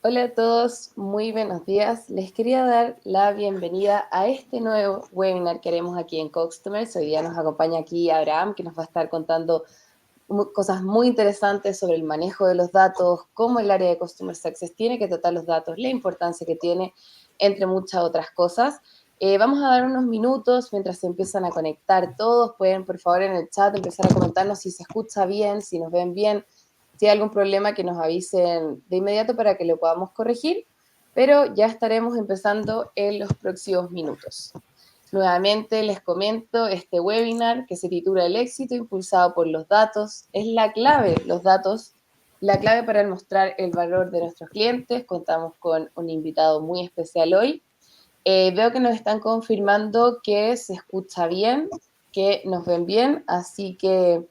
Hola a todos, muy buenos días. Les quería dar la bienvenida a este nuevo webinar que haremos aquí en Costumers. Hoy día nos acompaña aquí Abraham, que nos va a estar contando cosas muy interesantes sobre el manejo de los datos, cómo el área de Customer Success tiene que tratar los datos, la importancia que tiene, entre muchas otras cosas. Vamos a dar unos minutos mientras se empiezan a conectar todos. Pueden, por favor, en el chat empezar a comentarnos si se escucha bien, si nos ven bien, si hay algún problema que nos avisen de inmediato para que lo podamos corregir, pero ya estaremos empezando en los próximos minutos. Nuevamente les comento este webinar que se titula El éxito impulsado por los datos. Es la clave, los datos, la clave para mostrar el valor de nuestros clientes. Contamos con un invitado muy especial hoy. Veo que nos están confirmando que se escucha bien, que nos ven bien, así que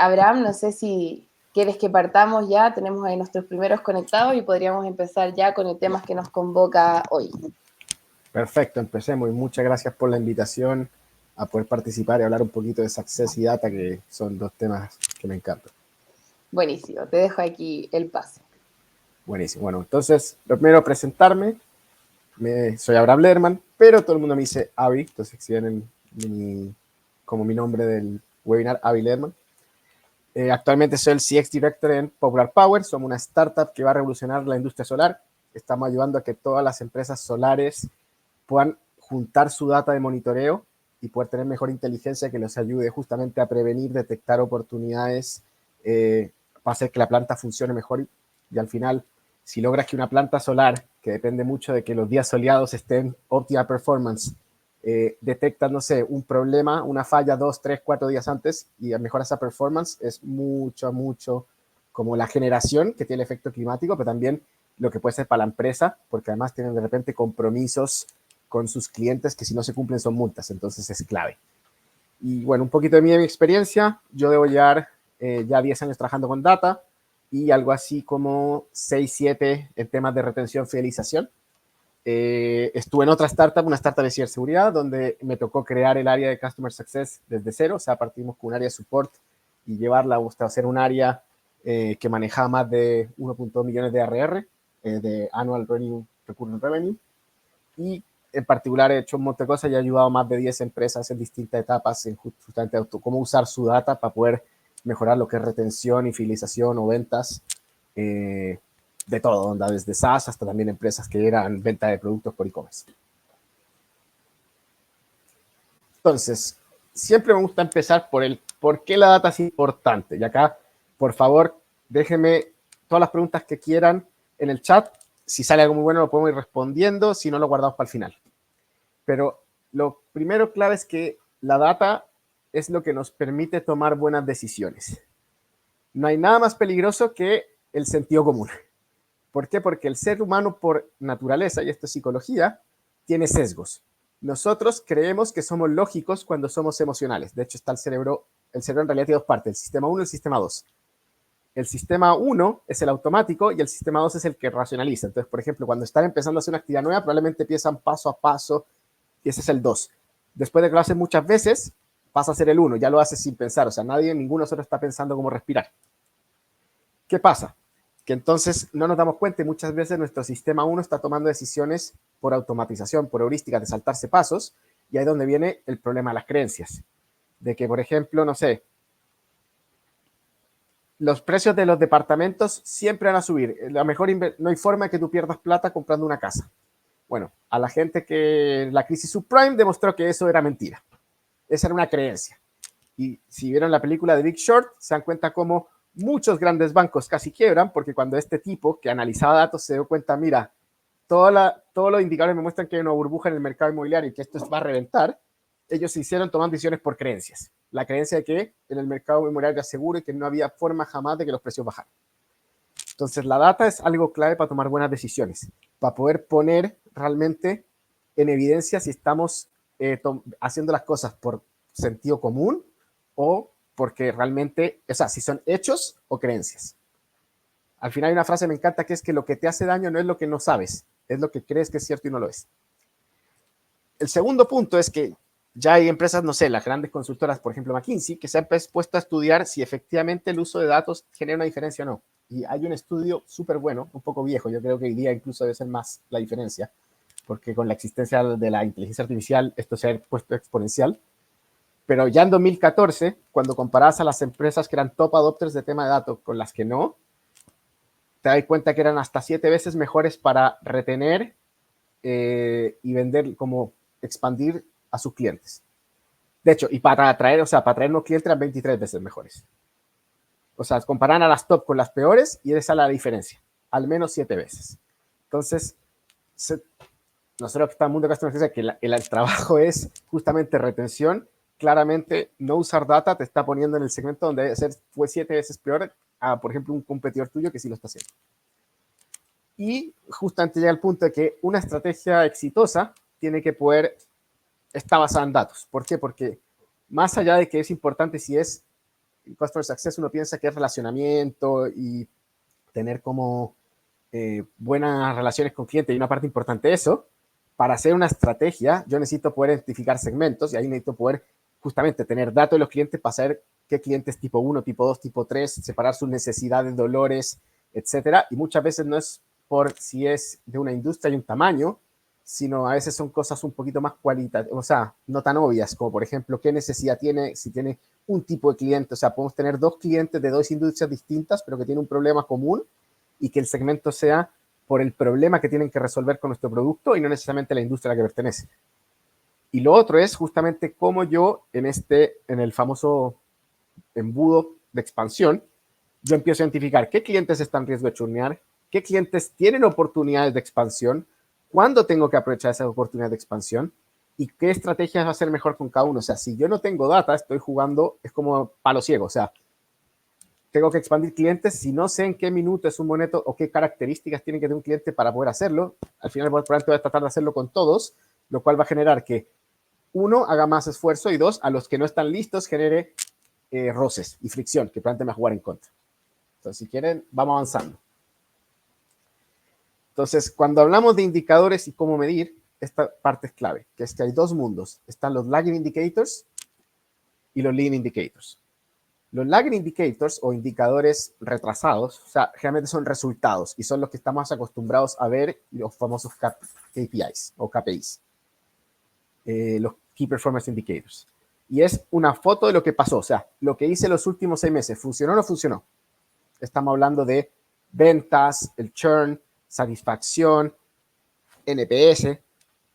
Abraham, no sé si quieres que partamos ya, tenemos ahí nuestros primeros conectados y podríamos empezar ya con el tema que nos convoca hoy. Perfecto, empecemos y muchas gracias por la invitación a poder participar y hablar un poquito de Success y Data, que son dos temas que me encantan. Buenísimo, te dejo aquí el pase. Buenísimo. Bueno, entonces, lo primero, presentarme. Soy Abraham Lerman, pero todo el mundo me dice Avi, entonces si ven como mi nombre del webinar, Avi Lerman. Actualmente soy el CX Director en Popular Power. Somos una startup que va a revolucionar la industria solar. Estamos ayudando a que todas las empresas solares puedan juntar su data de monitoreo y poder tener mejor inteligencia que los ayude justamente a prevenir, detectar oportunidades para hacer que la planta funcione mejor. Y al final, si logras que una planta solar, que depende mucho de que los días soleados estén óptima performance, detectas, no sé, un problema, una falla 2, 3, 4 días antes y mejora esa performance, es mucho como la generación que tiene el efecto climático, pero también lo que puede ser para la empresa, porque además tienen de repente compromisos con sus clientes que si no se cumplen son multas, entonces es clave. Y bueno, un poquito de mi experiencia, yo debo llevar ya 10 años trabajando con data y algo así como 6, 7 en temas de retención, fidelización. Estuve en otra startup, una startup de ciberseguridad, donde me tocó crear el área de Customer Success desde cero, o sea, partimos con un área de support y llevarla hasta hacer un área que manejaba más de 1.2 millones de ARR, de Annual Revenue, Recurring Revenue, y en particular he hecho un montón de cosas y he ayudado a más de 10 empresas en distintas etapas en justamente cómo usar su data para poder mejorar lo que es retención y fidelización o ventas, de todo, onda, desde SaaS hasta también empresas que eran venta de productos por e-commerce. Entonces, siempre me gusta empezar por el por qué la data es importante. Y acá, por favor, déjenme todas las preguntas que quieran en el chat. Si sale algo muy bueno, lo podemos ir respondiendo. Si no, lo guardamos para el final. Pero lo primero clave es que la data es lo que nos permite tomar buenas decisiones. No hay nada más peligroso que el sentido común. ¿Por qué? Porque el ser humano por naturaleza, y esto es psicología, tiene sesgos. Nosotros creemos que somos lógicos cuando somos emocionales. De hecho, está el cerebro en realidad tiene dos partes, el sistema 1 y el sistema 2. El sistema 1 es el automático y el sistema 2 es el que racionaliza. Entonces, por ejemplo, cuando están empezando a hacer una actividad nueva, probablemente empiezan paso a paso y ese es el 2. Después de que lo haces muchas veces, pasa a ser el 1, ya lo haces sin pensar, o sea, ninguno de nosotros está pensando cómo respirar. ¿Qué pasa? Que entonces no nos damos cuenta y muchas veces nuestro sistema 1 está tomando decisiones por automatización, por heurística, de saltarse pasos, y ahí es donde viene el problema de las creencias. De que, por ejemplo, no sé, los precios de los departamentos siempre van a subir. No hay forma de que tú pierdas plata comprando una casa. Bueno, a la gente que la crisis subprime demostró que eso era mentira. Esa era una creencia. Y si vieron la película de Big Short, se dan cuenta cómo muchos grandes bancos casi quiebran, porque cuando este tipo que analizaba datos se dio cuenta, mira, todos los indicadores me muestran que hay una burbuja en el mercado inmobiliario y que esto va a reventar, ellos se hicieron tomando decisiones por creencias. La creencia de que en el mercado inmobiliario era seguro y que no había forma jamás de que los precios bajaran. Entonces, la data es algo clave para tomar buenas decisiones, para poder poner realmente en evidencia si estamos haciendo las cosas por sentido común o porque realmente, o sea, si son hechos o creencias. Al final hay una frase que me encanta que es que lo que te hace daño no es lo que no sabes, es lo que crees que es cierto y no lo es. El segundo punto es que ya hay empresas, no sé, las grandes consultoras, por ejemplo McKinsey, que se han puesto a estudiar si efectivamente el uso de datos genera una diferencia o no. Y hay un estudio súper bueno, un poco viejo, yo creo que hoy día incluso debe ser más la diferencia, porque con la existencia de la inteligencia artificial esto se ha puesto exponencial. Pero ya en 2014, cuando comparabas a las empresas que eran top adopters de tema de datos con las que no, te das cuenta que eran hasta 7 veces mejores para retener y vender, como expandir a sus clientes. De hecho, y para atraer, o sea, para atraer nuevos clientes eran 23 veces mejores. O sea, comparan a las top con las peores y esa es la diferencia. Al menos 7 veces. Entonces, nosotros que estamos en el mundo de Customer Success, que el trabajo es justamente retención, claramente no usar data te está poniendo en el segmento donde debe ser, fue 7 veces peor a, por ejemplo, un competidor tuyo que sí lo está haciendo. Y justamente llega el punto de que una estrategia exitosa tiene que poder, está basada en datos. ¿Por qué? Porque más allá de que es importante si es Customer Success, uno piensa que es relacionamiento y tener como buenas relaciones con clientes y una parte importante de eso, para hacer una estrategia yo necesito poder identificar segmentos y ahí necesito poder justamente tener datos de los clientes para saber qué clientes tipo 1, tipo 2, tipo 3, separar sus necesidades, dolores, etcétera. Y muchas veces no es por si es de una industria y un tamaño, sino a veces son cosas un poquito más cualitativas, o sea, no tan obvias, como por ejemplo, qué necesidad tiene, si tiene un tipo de cliente, o sea, podemos tener dos clientes de dos industrias distintas, pero que tienen un problema común y que el segmento sea por el problema que tienen que resolver con nuestro producto y no necesariamente la industria a la que pertenece. Y lo otro es justamente cómo yo en el famoso embudo de expansión, yo empiezo a identificar qué clientes están en riesgo de churnear, qué clientes tienen oportunidades de expansión, cuándo tengo que aprovechar esas oportunidades de expansión y qué estrategias va a ser mejor con cada uno. O sea, si yo no tengo data, estoy jugando, es como palo ciego. O sea, tengo que expandir clientes. Si no sé en qué minuto es un boneto o qué características tiene que tener un cliente para poder hacerlo, al final probablemente voy a tratar de hacerlo con todos, lo cual va a generar que uno, haga más esfuerzo y dos, a los que no están listos genere roces y fricción que probablemente me va a jugar en contra. Entonces, si quieren, vamos avanzando. Entonces, cuando hablamos de indicadores y cómo medir, esta parte es clave, que es que hay dos mundos. Están los lagging indicators y los leading indicators. Los lagging indicators o indicadores retrasados, o sea, generalmente son resultados y son los que estamos acostumbrados a ver, los famosos KPIs o KPIs, los Key Performance Indicators. Y es una foto de lo que pasó, o sea, lo que hice los últimos 6 meses, ¿funcionó o no funcionó? Estamos hablando de ventas, el churn, satisfacción, NPS.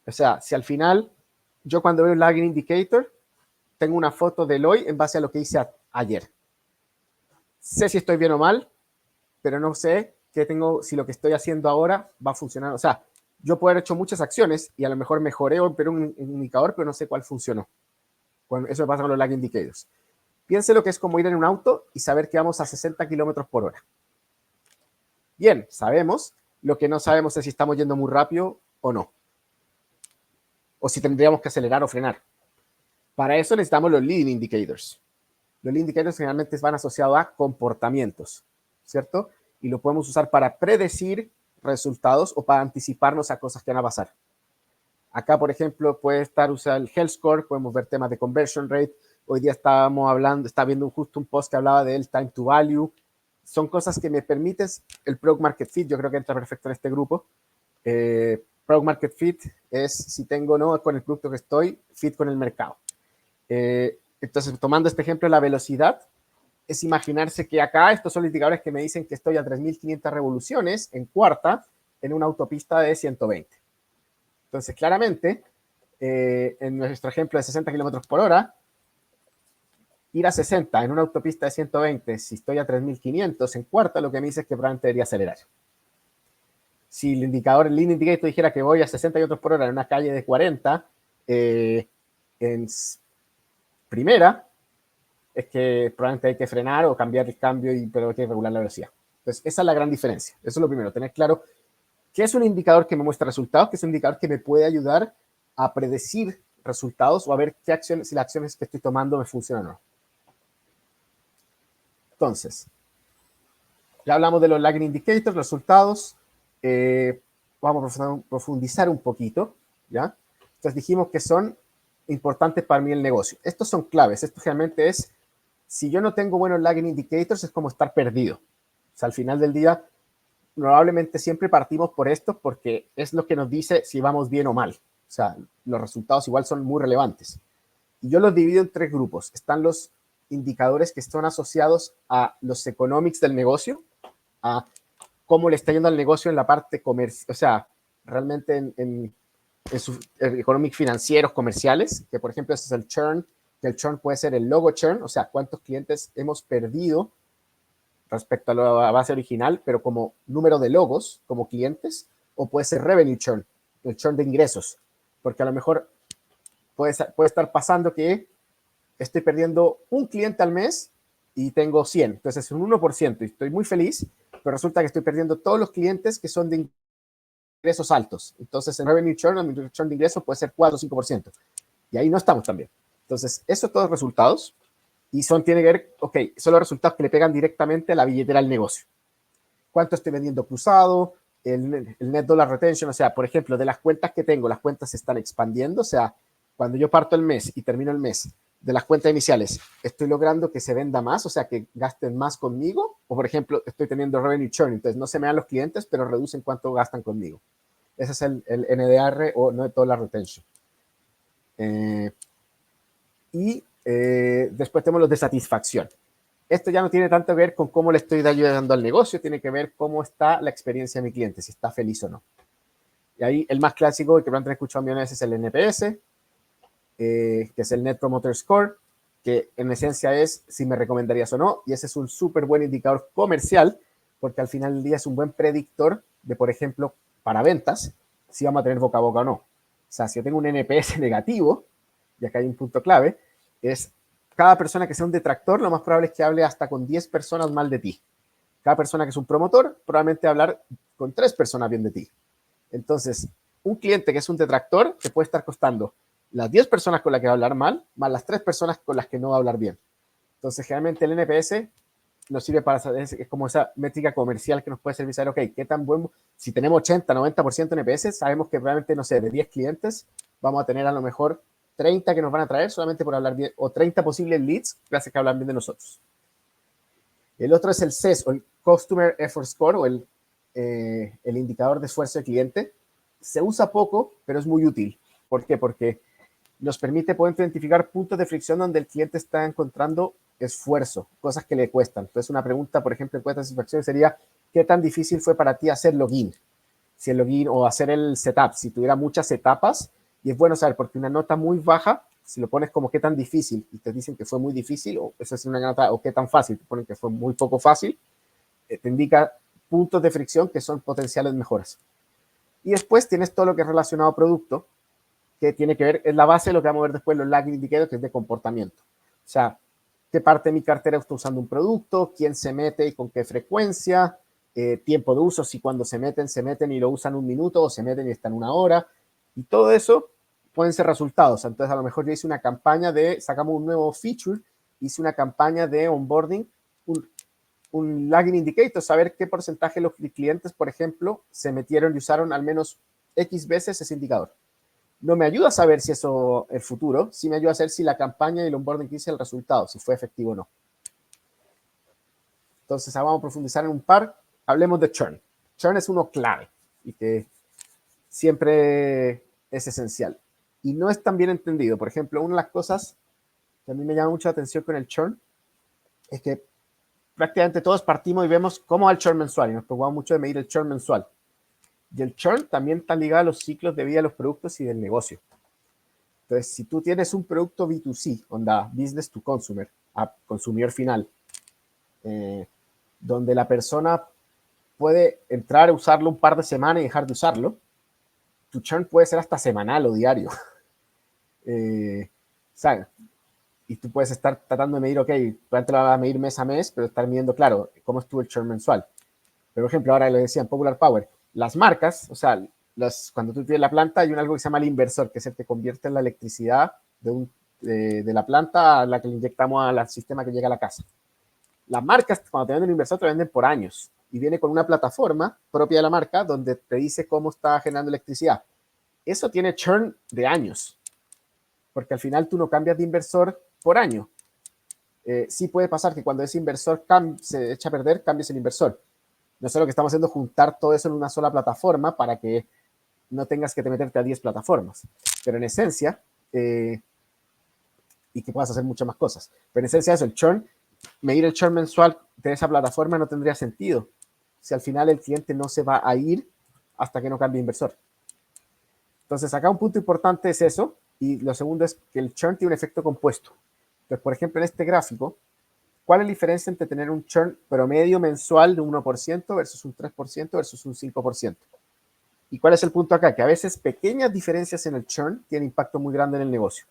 O sea, si al final yo cuando veo un lagging indicator tengo una foto del hoy en base a lo que hice ayer. Sé si estoy bien o mal, pero no sé qué tengo, si lo que estoy haciendo ahora va a funcionar. O sea, yo puedo haber hecho muchas acciones y a lo mejor mejoré o pero un indicador, pero no sé cuál funcionó. Bueno, eso me pasa con los lagging indicators. Piense lo que es como ir en un auto y saber que vamos a 60 kilómetros por hora. Bien, sabemos. Lo que no sabemos es si estamos yendo muy rápido o no. O si tendríamos que acelerar o frenar. Para eso necesitamos los leading indicators. Los leading indicators generalmente van asociados a comportamientos, ¿cierto? Y lo podemos usar para predecir resultados o para anticiparnos a cosas que van a pasar. Acá, por ejemplo, puede estar usado el Health Score, podemos ver temas de conversion rate. Hoy día estaba viendo justo un post que hablaba del time to value. Son cosas que me permiten, el Product Market Fit, yo creo que entra perfecto en este grupo. Product Market Fit es si tengo o no con el producto que estoy, fit con el mercado. Entonces, tomando este ejemplo de la velocidad, es imaginarse que acá estos son indicadores que me dicen que estoy a 3.500 revoluciones en cuarta en una autopista de 120. Entonces, claramente, en nuestro ejemplo de 60 kilómetros por hora, ir a 60 en una autopista de 120, si estoy a 3.500 en cuarta, lo que me dice es que probablemente debería acelerar. Si el indicador, el leading indicator dijera que voy a 60 kilómetros por hora en una calle de 40, en primera, es que probablemente hay que frenar o cambiar el cambio, pero hay que regular la velocidad. Entonces, esa es la gran diferencia. Eso es lo primero, tener claro qué es un indicador que me muestra resultados, qué es un indicador que me puede ayudar a predecir resultados o a ver qué acciones, si las acciones que estoy tomando me funcionan o no. Entonces, ya hablamos de los lagging indicators, resultados. Vamos a profundizar un poquito, ¿ya? Entonces dijimos que son importantes para mí el negocio. Estos son claves. Esto realmente es, si yo no tengo buenos lagging indicators, es como estar perdido, sea, al final del día, probablemente siempre partimos por esto porque es lo que nos dice si vamos bien o mal. O sea, los resultados igual son muy relevantes. Y yo los divido en tres grupos. Están los indicadores que están asociados a los economics del negocio, a cómo le está yendo al negocio en la parte comercial, o sea, realmente en sus economics financieros, comerciales, que por ejemplo ese es el churn, que el churn puede ser el logo churn, o sea, cuántos clientes hemos perdido respecto a la base original, pero como número de logos, como clientes, o puede ser revenue churn, el churn de ingresos, porque a lo mejor puede estar pasando que estoy perdiendo un cliente al mes y tengo 100, entonces es un 1% y estoy muy feliz, pero resulta que estoy perdiendo todos los clientes que son de ingresos altos. Entonces, en revenue churn, el churn de ingresos puede ser 4 o 5%. Y ahí no estamos también. Entonces, eso todos resultados. Y tiene que ver, ok, son los resultados que le pegan directamente a la billetera del negocio. ¿Cuánto estoy vendiendo cruzado? El net dollar retention, o sea, por ejemplo, de las cuentas que tengo, las cuentas se están expandiendo, o sea, cuando yo parto el mes y termino el mes, de las cuentas iniciales, ¿estoy logrando que se venda más, o sea, que gasten más conmigo? O, por ejemplo, estoy teniendo revenue churn, entonces no se me dan los clientes, pero reducen cuánto gastan conmigo. Ese es el NDR o Net Dollar Retention. Después tenemos los de satisfacción. Esto ya no tiene tanto que ver con cómo le estoy ayudando al negocio, tiene que ver cómo está la experiencia de mi cliente, si está feliz o no. Y ahí el más clásico, que probablemente han escuchado millones veces, es el NPS, que es el Net Promoter Score, que en esencia es si me recomendarías o no, y ese es un súper buen indicador comercial, porque al final del día es un buen predictor de, por ejemplo, para ventas, si vamos a tener boca a boca o no. O sea, si yo tengo un NPS negativo, y acá hay un punto clave, es cada persona que sea un detractor, lo más probable es que hable hasta con 10 personas mal de ti. Cada persona que es un promotor, probablemente hablar con 3 personas bien de ti. Entonces, un cliente que es un detractor te puede estar costando las 10 personas con las que va a hablar mal, más las 3 personas con las que no va a hablar bien. Entonces, generalmente el NPS nos sirve para saber, es como esa métrica comercial que nos puede servir saber, ok, qué tan bueno, si tenemos 80, 90% NPS, sabemos que realmente, no sé, de 10 clientes, vamos a tener a lo mejor 30 que nos van a traer solamente por hablar bien, o 30 posibles leads gracias a que hablan bien de nosotros. El otro es el CES, o el Customer Effort Score, o el indicador de esfuerzo de cliente. Se usa poco, pero es muy útil. ¿Por qué? Porque nos permite poder identificar puntos de fricción donde el cliente está encontrando esfuerzo, cosas que le cuestan. Entonces, una pregunta, por ejemplo, en cuesta de satisfacción sería, ¿qué tan difícil fue para ti hacer login? Si el login o hacer el setup, si tuviera muchas etapas, y es bueno saber, porque una nota muy baja, si lo pones como qué tan difícil, y te dicen que fue muy difícil, o eso es una nota, o qué tan fácil, te ponen que fue muy poco fácil, te indica puntos de fricción que son potenciales mejoras. Y después tienes todo lo que es relacionado a producto, que tiene que ver, es la base de lo que vamos a ver después, los lagging indicators, que es de comportamiento. O sea, qué parte de mi cartera está usando un producto, quién se mete y con qué frecuencia, tiempo de uso, si cuando se meten y lo usan un minuto o se meten y están una hora. Y todo eso pueden ser resultados. Entonces, a lo mejor yo hice una campaña sacamos un nuevo feature, hice una campaña de onboarding, un lagging indicator, saber qué porcentaje de los clientes, por ejemplo, se metieron y usaron al menos X veces ese indicador. No me ayuda a saber si eso es el futuro, sí me ayuda a saber si la campaña y el onboarding que hice el resultado, si fue efectivo o no. Entonces, ahora vamos a profundizar en un par. Hablemos de churn. Churn es uno clave y que siempre es esencial. Y no es tan bien entendido. Por ejemplo, una de las cosas que a mí me llama mucha atención con el churn es que prácticamente todos partimos y vemos cómo va el churn mensual y nos preocupamos mucho de medir el churn mensual. Y el churn también está ligado a los ciclos de vida de los productos y del negocio. Entonces, si tú tienes un producto B2C, onda business to consumer, a consumidor final, donde la persona puede entrar a usarlo un par de semanas y dejar de usarlo, tu churn puede ser hasta semanal o diario. ¿Sabes? Y tú puedes estar tratando de medir, ok, tú antes lo vas a medir mes a mes, pero estar midiendo, claro, cómo estuvo el churn mensual. Pero, por ejemplo, ahora le decían Popular Power, las marcas, o sea, cuando tú tienes la planta, hay algo que se llama el inversor, que es el que convierte en la electricidad de la planta a la que le inyectamos al sistema que llega a la casa. Las marcas, cuando te venden el inversor, te venden por años y viene con una plataforma propia de la marca donde te dice cómo está generando electricidad. Eso tiene churn de años, porque al final tú no cambias de inversor por año. Sí puede pasar que cuando ese inversor se echa a perder, cambies el inversor, Nosotros lo que estamos haciendo es juntar todo eso en una sola plataforma para que no tengas que meterte a 10 plataformas. Pero en esencia, y que puedas hacer muchas más cosas. Pero en esencia eso, el churn, medir el churn mensual de esa plataforma no tendría sentido si al final el cliente no se va a ir hasta que no cambie inversor. Entonces acá un punto importante es eso, y lo segundo es que el churn tiene un efecto compuesto. Entonces, por ejemplo, en este gráfico, ¿cuál es la diferencia entre tener un churn promedio mensual de un 1% versus un 3% versus un 5%? ¿Y cuál es el punto acá? Que a veces pequeñas diferencias en el churn tienen impacto muy grande en el negocio.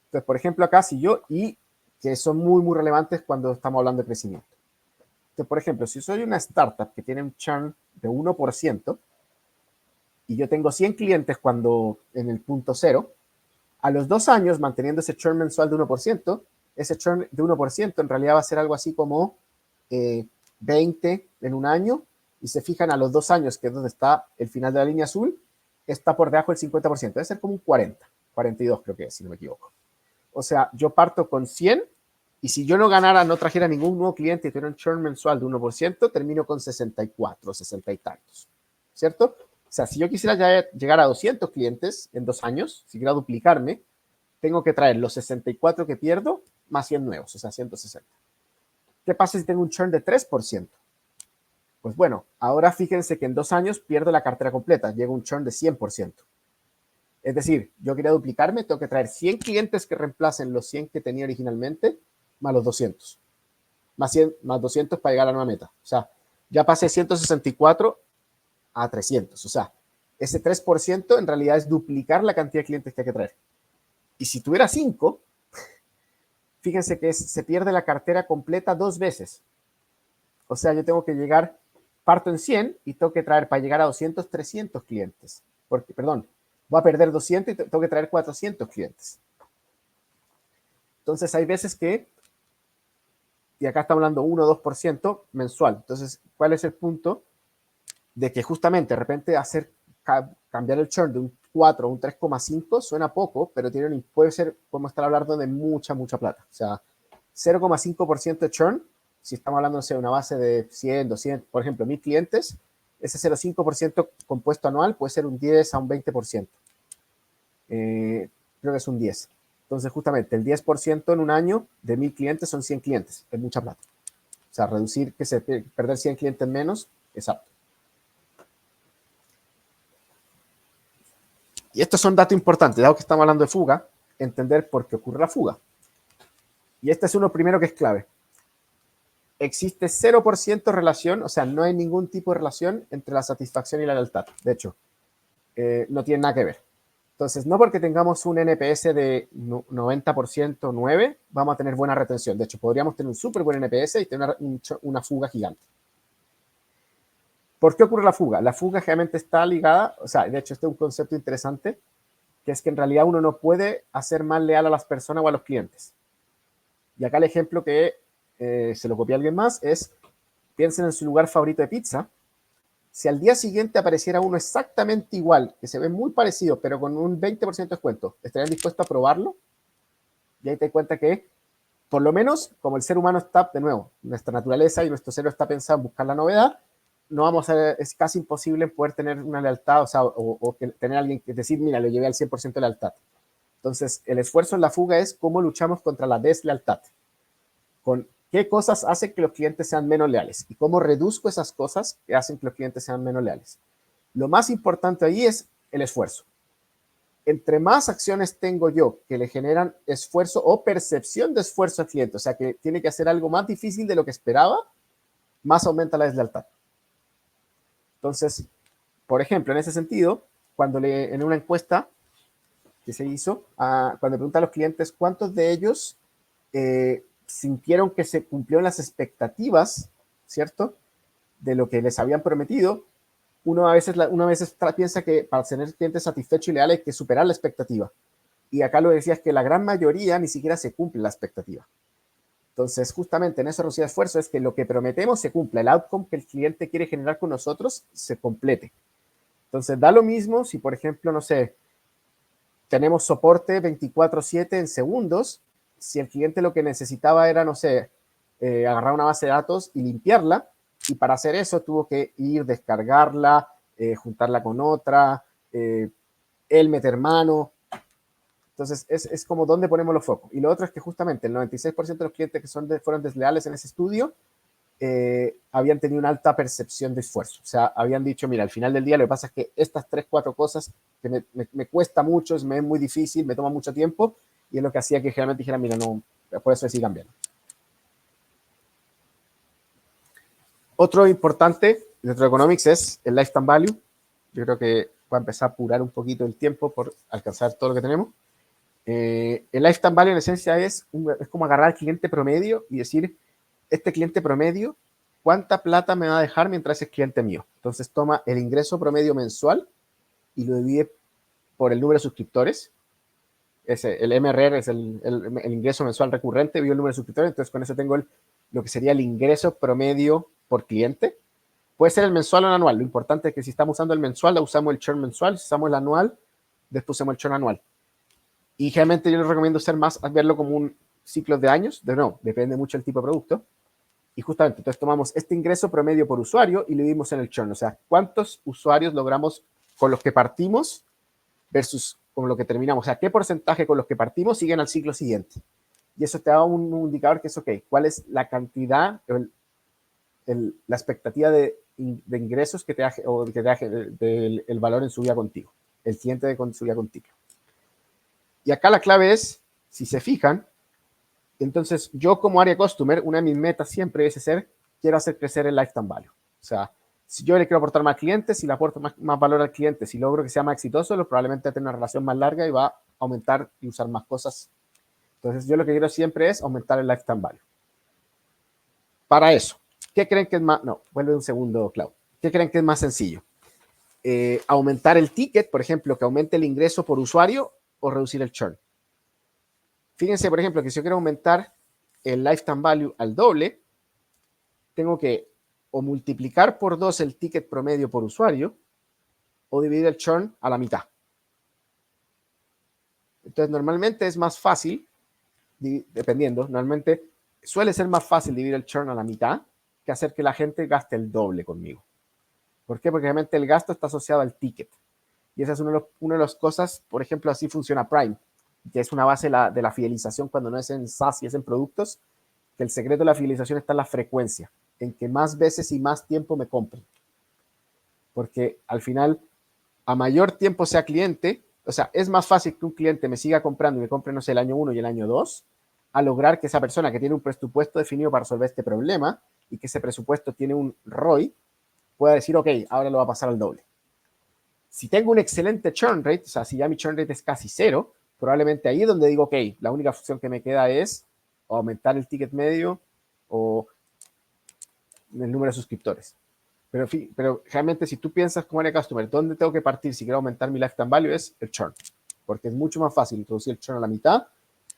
Entonces, por ejemplo, acá si yo, y que son muy, muy relevantes cuando estamos hablando de crecimiento. Entonces, por ejemplo, si soy una startup que tiene un churn de 1% y yo tengo 100 clientes cuando en el punto cero, a los 2 años, manteniendo ese churn mensual de 1%, ese churn de 1% en realidad va a ser algo así como 20 en un año, y se fijan a los 2 años, que es donde está el final de la línea azul, está por debajo del 50%, debe ser como un 40, 42 creo que es, si no me equivoco. O sea, yo parto con 100 y si yo no ganara, no trajera ningún nuevo cliente y tuviera un churn mensual de 1%, termino con 64, 60 y tantos, ¿cierto? O sea, si yo quisiera llegar a 200 clientes en 2 años, si quiero duplicarme, tengo que traer los 64 que pierdo más 100 nuevos, o sea, 160. ¿Qué pasa si tengo un churn de 3%? Pues bueno, ahora fíjense que en 2 años pierdo la cartera completa, llega un churn de 100%. Es decir, yo quería duplicarme, tengo que traer 100 clientes que reemplacen los 100 que tenía originalmente, más los 200. Más 100, más 200 para llegar a la nueva meta. O sea, ya pasé 164 a 300. O sea, ese 3% en realidad es duplicar la cantidad de clientes que hay que traer. Y si tuviera 5, fíjense que se pierde la cartera completa 2 veces. O sea, yo tengo que llegar, parto en 100 y tengo que traer para llegar a 200, 300 clientes. Porque, perdón, voy a perder 200 y tengo que traer 400 clientes. Entonces hay veces que, y acá estamos hablando 1 o 2% mensual. Entonces, ¿cuál es el punto? De que justamente de repente cambiar el churn de un 4 a un 3,5 suena poco, pero puede ser, podemos estar hablando de mucha, mucha plata. O sea, 0,5% de churn, si estamos hablando de una base de 100, 200, por ejemplo, 1000 clientes, ese 0,5% compuesto anual puede ser un 10 a un 20%. Creo que es un 10. Entonces, justamente, el 10% en un año de 1000 clientes son 100 clientes. Es mucha plata. O sea, perder 100 clientes menos es apto. Y estos son datos importantes, dado que estamos hablando de fuga, entender por qué ocurre la fuga. Y este es uno primero que es clave. Existe 0% relación, o sea, no hay ningún tipo de relación entre la satisfacción y la lealtad. De hecho, no tiene nada que ver. Entonces, no porque tengamos un NPS de 90% 9, vamos a tener buena retención. De hecho, podríamos tener un súper buen NPS y tener una fuga gigante. ¿Por qué ocurre la fuga? La fuga generalmente está ligada, o sea, de hecho, este es un concepto interesante, que es que en realidad uno no puede hacer más leal a las personas o a los clientes. Y acá el ejemplo que se lo copié a alguien más es, piensen en su lugar favorito de pizza. Si al día siguiente apareciera uno exactamente igual, que se ve muy parecido, pero con un 20% de descuento, ¿estarían dispuestos a probarlo? Y ahí te das cuenta que, por lo menos, como el ser humano está, de nuevo, nuestra naturaleza y nuestro cerebro está pensado en buscar la novedad, no vamos a, es casi imposible poder tener una lealtad, o sea, o tener a alguien que decir, mira, le llevé al 100% de lealtad. Entonces, el esfuerzo en la fuga es cómo luchamos contra la deslealtad. Con qué cosas hacen que los clientes sean menos leales y cómo reduzco esas cosas que hacen que los clientes sean menos leales. Lo más importante ahí es el esfuerzo. Entre más acciones tengo yo que le generan esfuerzo o percepción de esfuerzo al cliente, o sea, que tiene que hacer algo más difícil de lo que esperaba, más aumenta la deslealtad. Entonces, por ejemplo, en ese sentido, cuando en una encuesta que se hizo, cuando pregunta a los clientes cuántos de ellos sintieron que se cumplieron las expectativas, ¿cierto? De lo que les habían prometido, uno a veces piensa que para tener clientes satisfechos y leales hay que superar la expectativa. Y acá lo decía es que la gran mayoría ni siquiera se cumple la expectativa. Entonces, justamente en eso reducir el esfuerzo es que lo que prometemos se cumpla, el outcome que el cliente quiere generar con nosotros se complete. Entonces, da lo mismo si, por ejemplo, no sé, tenemos soporte 24/7 en segundos, si el cliente lo que necesitaba era, no sé, agarrar una base de datos y limpiarla, y para hacer eso tuvo que ir, descargarla, juntarla con otra, él meter mano. Entonces, es como dónde ponemos los focos. Y lo otro es que justamente el 96% de los clientes que fueron desleales en ese estudio habían tenido una alta percepción de esfuerzo. O sea, habían dicho, mira, al final del día lo que pasa es que estas 3, 4 cosas que me cuesta mucho, me es muy difícil, me toma mucho tiempo, y es lo que hacía que generalmente dijeran, mira, no, por eso decidí cambiar. Otro importante dentro de Economics es el Lifetime Value. Yo creo que voy a empezar a apurar un poquito el tiempo por alcanzar todo lo que tenemos. El Lifetime Value en esencia es como agarrar al cliente promedio y decir, este cliente promedio, ¿cuánta plata me va a dejar mientras es cliente mío? Entonces toma el ingreso promedio mensual y lo divide por el número de suscriptores. El MRR es el ingreso mensual recurrente, dividido el número de suscriptores. Entonces con eso tengo lo que sería el ingreso promedio por cliente. Puede ser el mensual o el anual. Lo importante es que si estamos usando el mensual, usamos el churn mensual. Si usamos el anual, después usamos el churn anual. Y generalmente yo les recomiendo verlo como un ciclo de años. De nuevo, depende mucho del tipo de producto. Y justamente, entonces tomamos este ingreso promedio por usuario y lo dividimos en el churn. O sea, ¿cuántos usuarios logramos con los que partimos versus con lo que terminamos? O sea, ¿qué porcentaje con los que partimos siguen al ciclo siguiente? Y eso te da un indicador que es, ok, ¿cuál es la cantidad, la expectativa de ingresos que te da, o que te da el valor en su vida contigo, el cliente de su vida contigo? Y acá la clave es, si se fijan, entonces yo como área customer, una de mis metas siempre es quiero hacer crecer el lifetime value. O sea, si yo le quiero aportar más clientes, si le aporto más valor al cliente, si logro que sea más exitoso, probablemente tener una relación más larga y va a aumentar y usar más cosas. Entonces yo lo que quiero siempre es aumentar el lifetime value. Para eso, ¿qué creen que es más? No, vuelve un segundo, Clau. ¿Qué creen que es más sencillo? Aumentar el ticket, por ejemplo, que aumente el ingreso por usuario, o reducir el churn. Fíjense, por ejemplo, que si yo quiero aumentar el lifetime value al doble, tengo que o multiplicar por 2 el ticket promedio por usuario, o dividir el churn a la mitad. Entonces, normalmente es más fácil, dependiendo, normalmente suele ser más fácil dividir el churn a la mitad que hacer que la gente gaste el doble conmigo. ¿Por qué? Porque realmente el gasto está asociado al ticket. Y esa es una de las cosas, por ejemplo, así funciona Prime, que es una base de la fidelización cuando no es en SaaS y es en productos, que el secreto de la fidelización está en la frecuencia, en que más veces y más tiempo me compren. Porque al final, a mayor tiempo sea cliente, o sea, es más fácil que un cliente me siga comprando y me compre, no sé, el año 1 y el año 2, a lograr que esa persona que tiene un presupuesto definido para resolver este problema y que ese presupuesto tiene un ROI, pueda decir, ok, ahora lo va a pasar al doble. Si tengo un excelente churn rate, o sea, si ya mi churn rate es casi 0, probablemente ahí es donde digo, ok, la única función que me queda es aumentar el ticket medio o el número de suscriptores. Pero realmente si tú piensas como área customer, ¿dónde tengo que partir si quiero aumentar mi lifetime value? Es el churn, porque es mucho más fácil introducir el churn a la mitad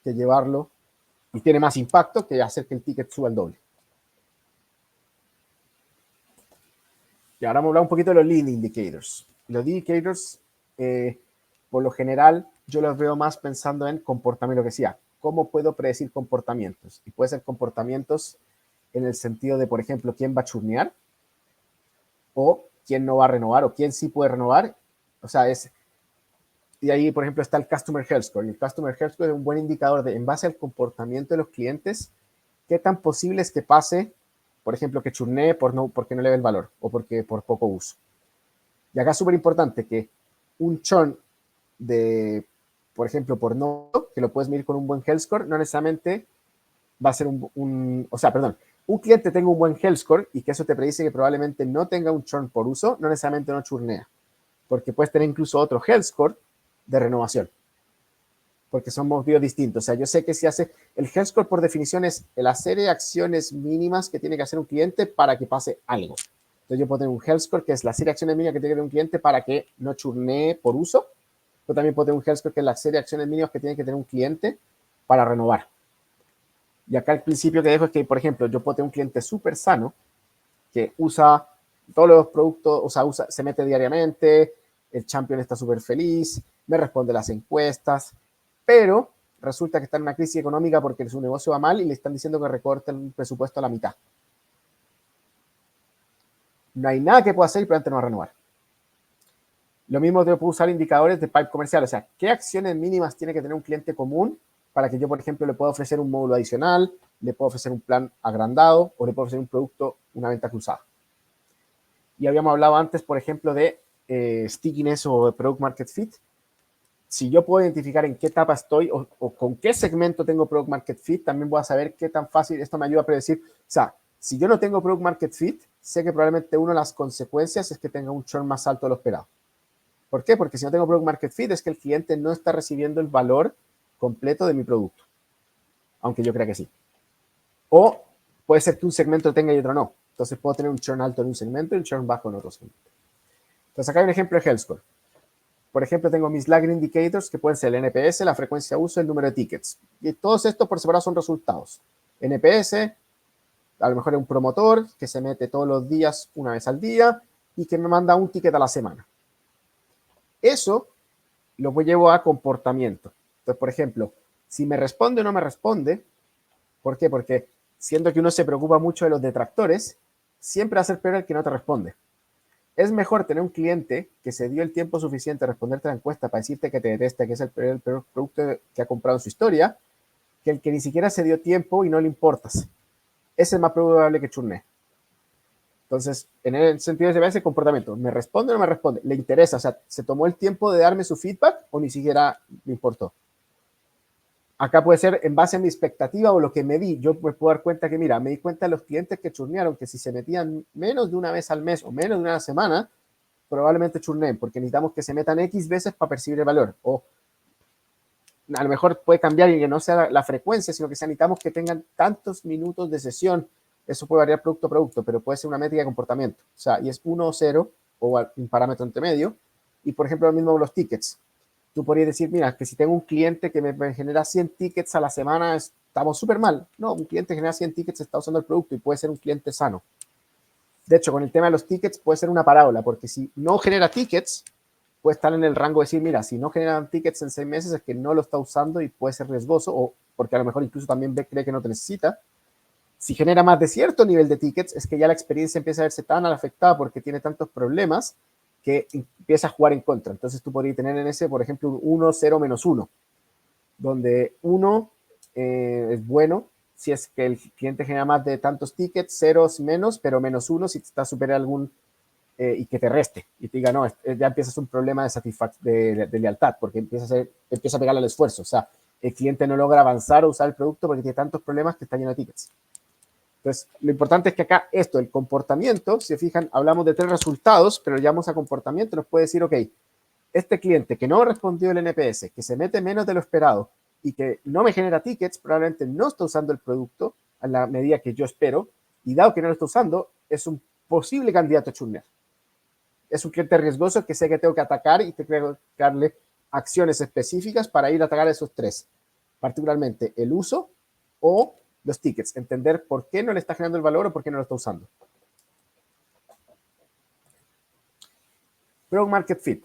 que llevarlo, y tiene más impacto que hacer que el ticket suba al doble. Y ahora vamos a hablar un poquito de los lead indicators. Los indicators, por lo general, yo los veo más pensando en comportamiento, lo que decía, ¿cómo puedo predecir comportamientos? Y puede ser comportamientos en el sentido de, por ejemplo, quién va a churnear, o quién no va a renovar, o quién sí puede renovar. O sea, y ahí, por ejemplo, está el Customer Health Score. Y el Customer Health Score es un buen indicador de, en base al comportamiento de los clientes, qué tan posible es que pase, por ejemplo, que churnee porque no le ve el valor o porque por poco uso. Y acá es súper importante que un churn por ejemplo, por no, que lo puedes medir con un buen health score, no necesariamente va a ser un cliente tenga un buen health score y que eso te predice que probablemente no tenga un churn por uso, no necesariamente no churnea, porque puedes tener incluso otro health score de renovación, porque son motivos distintos. O sea, yo sé que si hace, el health score por definición es la serie de acciones mínimas que tiene que hacer un cliente para que pase algo. Entonces yo puedo tener un health score que es la serie de acciones mínimas que tiene que tener un cliente para que no churnee por uso, pero también puedo tener un health score que es la serie de acciones mínimas que tiene que tener un cliente para renovar. Y acá el principio que dejo es que, por ejemplo, yo puedo tener un cliente súper sano que usa todos los productos, o sea, se mete diariamente, el champion está súper feliz, me responde las encuestas, pero resulta que está en una crisis económica porque su negocio va mal y le están diciendo que recorte el presupuesto a la mitad. no hay nada que pueda hacer y probablemente no va a renovar. Lo mismo yo puedo usar indicadores de pipe comercial, o sea, qué acciones mínimas tiene que tener un cliente común para que yo, por ejemplo, le pueda ofrecer un módulo adicional, le puedo ofrecer un plan agrandado o le puedo ofrecer un producto, una venta cruzada. Y habíamos hablado antes, por ejemplo, de stickiness o de product market fit. Si yo puedo identificar en qué etapa estoy o con qué segmento tengo product market fit, también voy a saber qué tan fácil esto me ayuda a predecir. O sea, si yo no tengo product market fit, sé que probablemente una de las consecuencias es que tenga un churn más alto de lo esperado. ¿Por qué? Porque si no tengo product market fit es que el cliente no está recibiendo el valor completo de mi producto, aunque yo crea que sí. O puede ser que un segmento tenga y otro no. Entonces puedo tener un churn alto en un segmento y un churn bajo en otro segmento. Entonces acá hay un ejemplo de Health Score. Por ejemplo, tengo mis lagging indicators que pueden ser el NPS, la frecuencia de uso, el número de tickets. Y todos estos por separado son resultados. NPS, a lo mejor es un promotor que se mete todos los días, una vez al día, y que me manda un ticket a la semana. Eso lo llevo a comportamiento. Entonces, por ejemplo, si me responde o no me responde, ¿por qué? Porque siendo que uno se preocupa mucho de los detractores, siempre va a ser peor el que no te responde. Es mejor tener un cliente que se dio el tiempo suficiente a responderte la encuesta para decirte que te detesta, que es el peor producto que ha comprado en su historia, que el que ni siquiera se dio tiempo y no le importas. Ese es más probable que churne. Entonces, en el sentido de ese comportamiento, ¿me responde o no me responde? ¿Le interesa? O sea, ¿se tomó el tiempo de darme su feedback o ni siquiera me importó? Acá puede ser en base a mi expectativa o lo que me di. Yo me puedo dar cuenta que, mira, me di cuenta de los clientes que churnearon, que si se metían menos de una vez al mes o menos de una semana, probablemente churneen, porque necesitamos que se metan X veces para percibir el valor. O a lo mejor puede cambiar y que no sea la frecuencia, sino que necesitamos que tengan tantos minutos de sesión. Eso puede variar producto a producto, pero puede ser una métrica de comportamiento. O sea, y es 1 o 0 o un parámetro entre medio. Y por ejemplo, lo mismo con los tickets. Tú podrías decir, mira, que si tengo un cliente que me genera 100 tickets a la semana, estamos súper mal. No, un cliente que genera 100 tickets está usando el producto y puede ser un cliente sano. De hecho, con el tema de los tickets puede ser una parábola, porque si no genera tickets, puede estar en el rango de decir, mira, si no generan tickets en 6 meses es que no lo está usando y puede ser riesgoso, o porque a lo mejor incluso también cree que no te necesita. Si genera más de cierto nivel de tickets, es que ya la experiencia empieza a verse tan afectada porque tiene tantos problemas que empieza a jugar en contra. Entonces tú podrías tener en ese, por ejemplo, un 1, 0, -1, donde 1 es bueno si es que el cliente genera más de tantos tickets, 0 es menos, pero -1 si está supera algún y que te reste y te diga, no, ya empiezas un problema de lealtad, porque empieza a pegarle al esfuerzo. O sea, el cliente no logra avanzar o usar el producto porque tiene tantos problemas que está lleno de tickets. Entonces, lo importante es que acá esto, el comportamiento, si se fijan, hablamos de 3 resultados, pero llamamos a comportamiento, nos puede decir, ok, este cliente que no respondió el NPS, que se mete menos de lo esperado y que no me genera tickets, probablemente no está usando el producto a la medida que yo espero, y dado que no lo está usando, es un posible candidato a churnear. Es un cliente riesgoso que sé que tengo que atacar y tengo que darle acciones específicas para ir a atacar a esos 3, particularmente el uso o los tickets, entender por qué no le está generando el valor o por qué no lo está usando. Product Market Fit,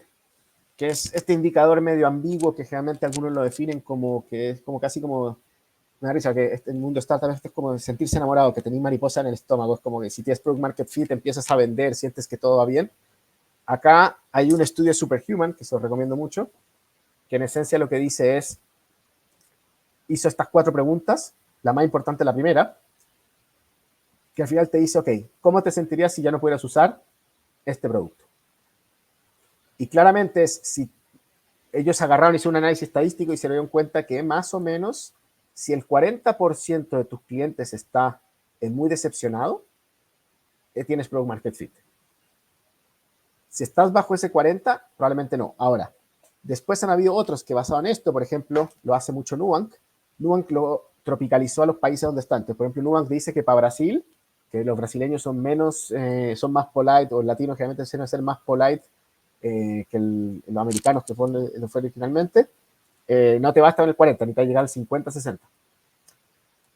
que es este indicador medio ambiguo que generalmente algunos lo definen como que es como casi como, me da risa que el mundo startup es como sentirse enamorado, que tenéis mariposa en el estómago, es como que si tienes Product Market Fit empiezas a vender, sientes que todo va bien. Acá hay un estudio de Superhuman, que se los recomiendo mucho, que en esencia lo que dice es, hizo estas 4 preguntas, la más importante la primera, que al final te dice, ok, ¿cómo te sentirías si ya no pudieras usar este producto? Y claramente es, si ellos agarraron, hicieron un análisis estadístico y se dieron cuenta que más o menos, si el 40% de tus clientes está muy decepcionado, tienes Product Market Fit. Si estás bajo ese 40, probablemente no. Ahora, después han habido otros que basado en esto, por ejemplo, lo hace mucho Nubank. Nubank lo tropicalizó a los países donde están. Por ejemplo, Nubank dice que para Brasil, que los brasileños son menos, son más polite, o los latinos generalmente suelen ser más polite que los americanos que lo fue originalmente, no te va a estar en el 40, ni te va a llegar al 50, 60.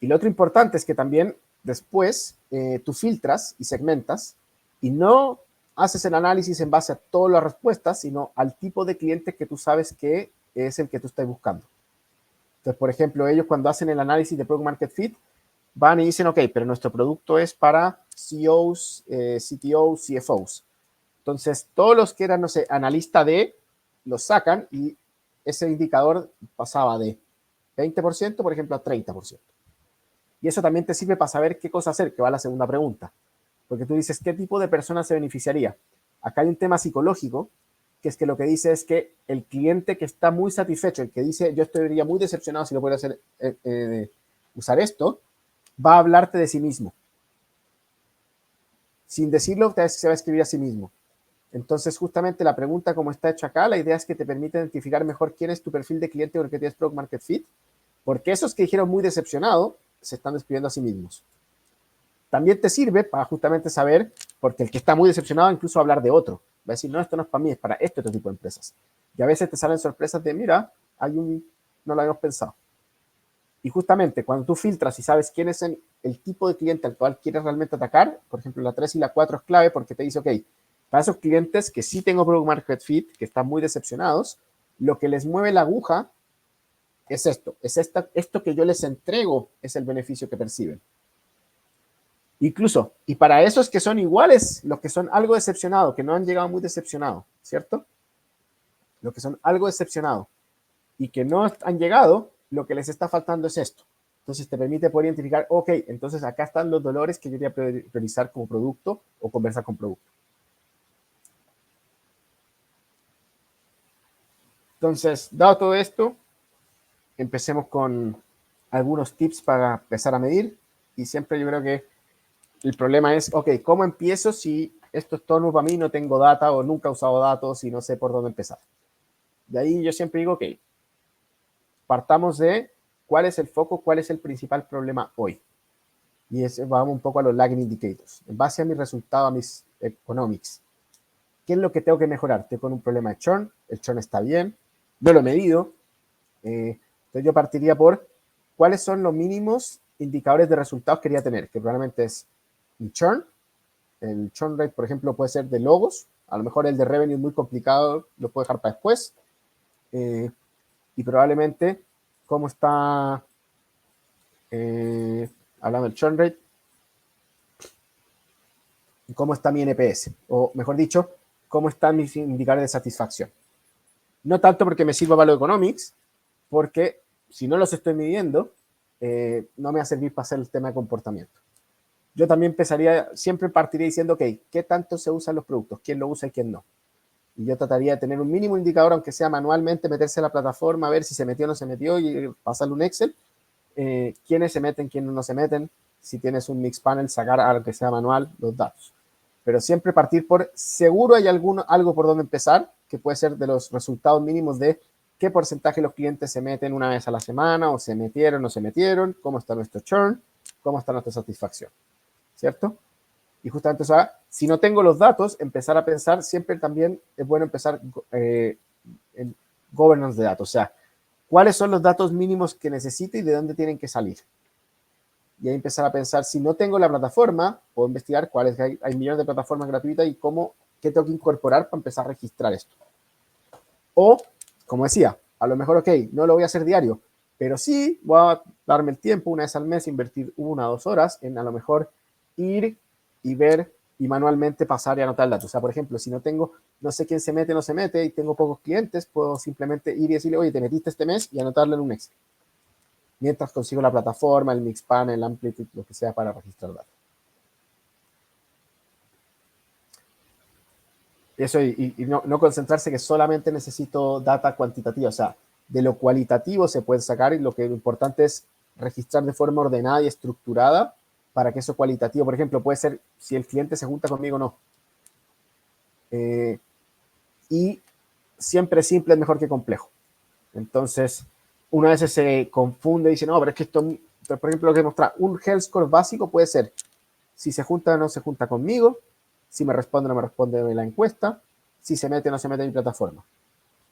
Y lo otro importante es que también después tú filtras y segmentas y no haces el análisis en base a todas las respuestas, sino al tipo de cliente que tú sabes que es el que tú estás buscando. Entonces, por ejemplo, ellos cuando hacen el análisis de Product Market Fit, van y dicen, ok, pero nuestro producto es para CEOs, CTOs, CFOs. Entonces, todos los que eran, no sé, analista de, los sacan y ese indicador pasaba de 20%, por ejemplo, a 30%. Y eso también te sirve para saber qué cosa hacer, que va a la segunda pregunta. Porque tú dices, ¿qué tipo de persona se beneficiaría? Acá hay un tema psicológico, que es que lo que dice es que el cliente que está muy satisfecho, el que dice, yo estaría muy decepcionado si no pudiera hacer, usar esto, va a hablarte de sí mismo. Sin decirlo, se va a escribir a sí mismo. Entonces, justamente la pregunta como está hecha acá, la idea es que te permite identificar mejor quién es tu perfil de cliente porque tienes Product Market Fit, porque esos que dijeron muy decepcionado se están describiendo a sí mismos. También te sirve para justamente saber, porque el que está muy decepcionado incluso va a hablar de otro. Va a decir, no, esto no es para mí, es para este otro tipo de empresas. Y a veces te salen sorpresas de, mira, no lo habíamos pensado. Y justamente cuando tú filtras y sabes quién es el tipo de cliente al cual quieres realmente atacar, por ejemplo, la 3 y la 4 es clave porque te dice, ok, para esos clientes que sí tengo Product Market Fit, que están muy decepcionados, lo que les mueve la aguja es esto que yo les entrego es el beneficio que perciben. Incluso, y para esos que son iguales, los que son algo decepcionados, que no han llegado muy decepcionados, ¿cierto? Los que son algo decepcionados y que no han llegado, lo que les está faltando es esto. Entonces te permite poder identificar, ok, entonces acá están los dolores que yo voy a priorizar como producto o conversar con producto. Entonces, dado todo esto, empecemos con algunos tips para empezar a medir. Y siempre yo creo que el problema es, ok, ¿cómo empiezo si esto es todo nuevo para mí, no tengo data o nunca he usado datos y no sé por dónde empezar? De ahí yo siempre digo, ok, partamos de cuál es el foco, cuál es el principal problema hoy. Y vamos un poco a los lagging indicators. En base a mis resultados, a mis economics, ¿qué es lo que tengo que mejorar? Estoy con un problema de churn, el churn está bien, no lo he medido. Entonces yo partiría por cuáles son los mínimos indicadores de resultados que quería tener, que probablemente es mi churn. El churn rate, por ejemplo, puede ser de logos. A lo mejor el de revenue es muy complicado, lo puedo dejar para después. Y probablemente cómo está, hablando del churn rate, cómo está mi NPS, o mejor dicho, cómo están mis indicadores de satisfacción. No tanto porque me sirva para lo economics, porque si no los estoy midiendo, no me va a servir para hacer el tema de comportamiento. Yo también siempre partiría diciendo, ok, ¿qué tanto se usan los productos? ¿Quién lo usa y quién no? Y yo trataría de tener un mínimo indicador, aunque sea manualmente, meterse a la plataforma, a ver si se metió o no se metió y pasarle un Excel. Quiénes se meten, quiénes no se meten. Si tienes un mix panel, sacar algo que sea manual los datos. Pero siempre partir por, seguro hay algo por donde empezar, que puede ser de los resultados mínimos de qué porcentaje de los clientes se meten una vez a la semana, o se metieron o no se metieron, cómo está nuestro churn, cómo está nuestra satisfacción, ¿cierto? Y justamente, o sea, si no tengo los datos, empezar a pensar, siempre también es bueno empezar en governance de datos, o sea, cuáles son los datos mínimos que necesito y de dónde tienen que salir. Y ahí empezar a pensar, si no tengo la plataforma, puedo investigar cuáles hay millones de plataformas gratuitas y qué tengo que incorporar para empezar a registrar esto. O, como decía, a lo mejor, ok, no lo voy a hacer diario, pero sí voy a darme el tiempo, una vez al mes, invertir 1 o 2 horas en a lo mejor ir y ver y manualmente pasar y anotar datos. O sea, por ejemplo, si no sé quién se mete o no se mete y tengo pocos clientes, puedo simplemente ir y decirle, oye, te metiste este mes y anotarlo en un Excel. Mientras consigo la plataforma, el Mixpanel, el Amplitude, lo que sea para registrar datos. Eso y no concentrarse que solamente necesito data cuantitativa, o sea, de lo cualitativo se puede sacar y lo importante es registrar de forma ordenada y estructurada para que eso cualitativo, por ejemplo, puede ser si el cliente se junta conmigo o no. Y siempre simple es mejor que complejo. Entonces, una vez se confunde y dice, no, pero es que esto, por ejemplo, lo que mostrar, un health score básico puede ser si se junta o no se junta conmigo, si me responde o no me responde de la encuesta, si se mete o no se mete en mi plataforma.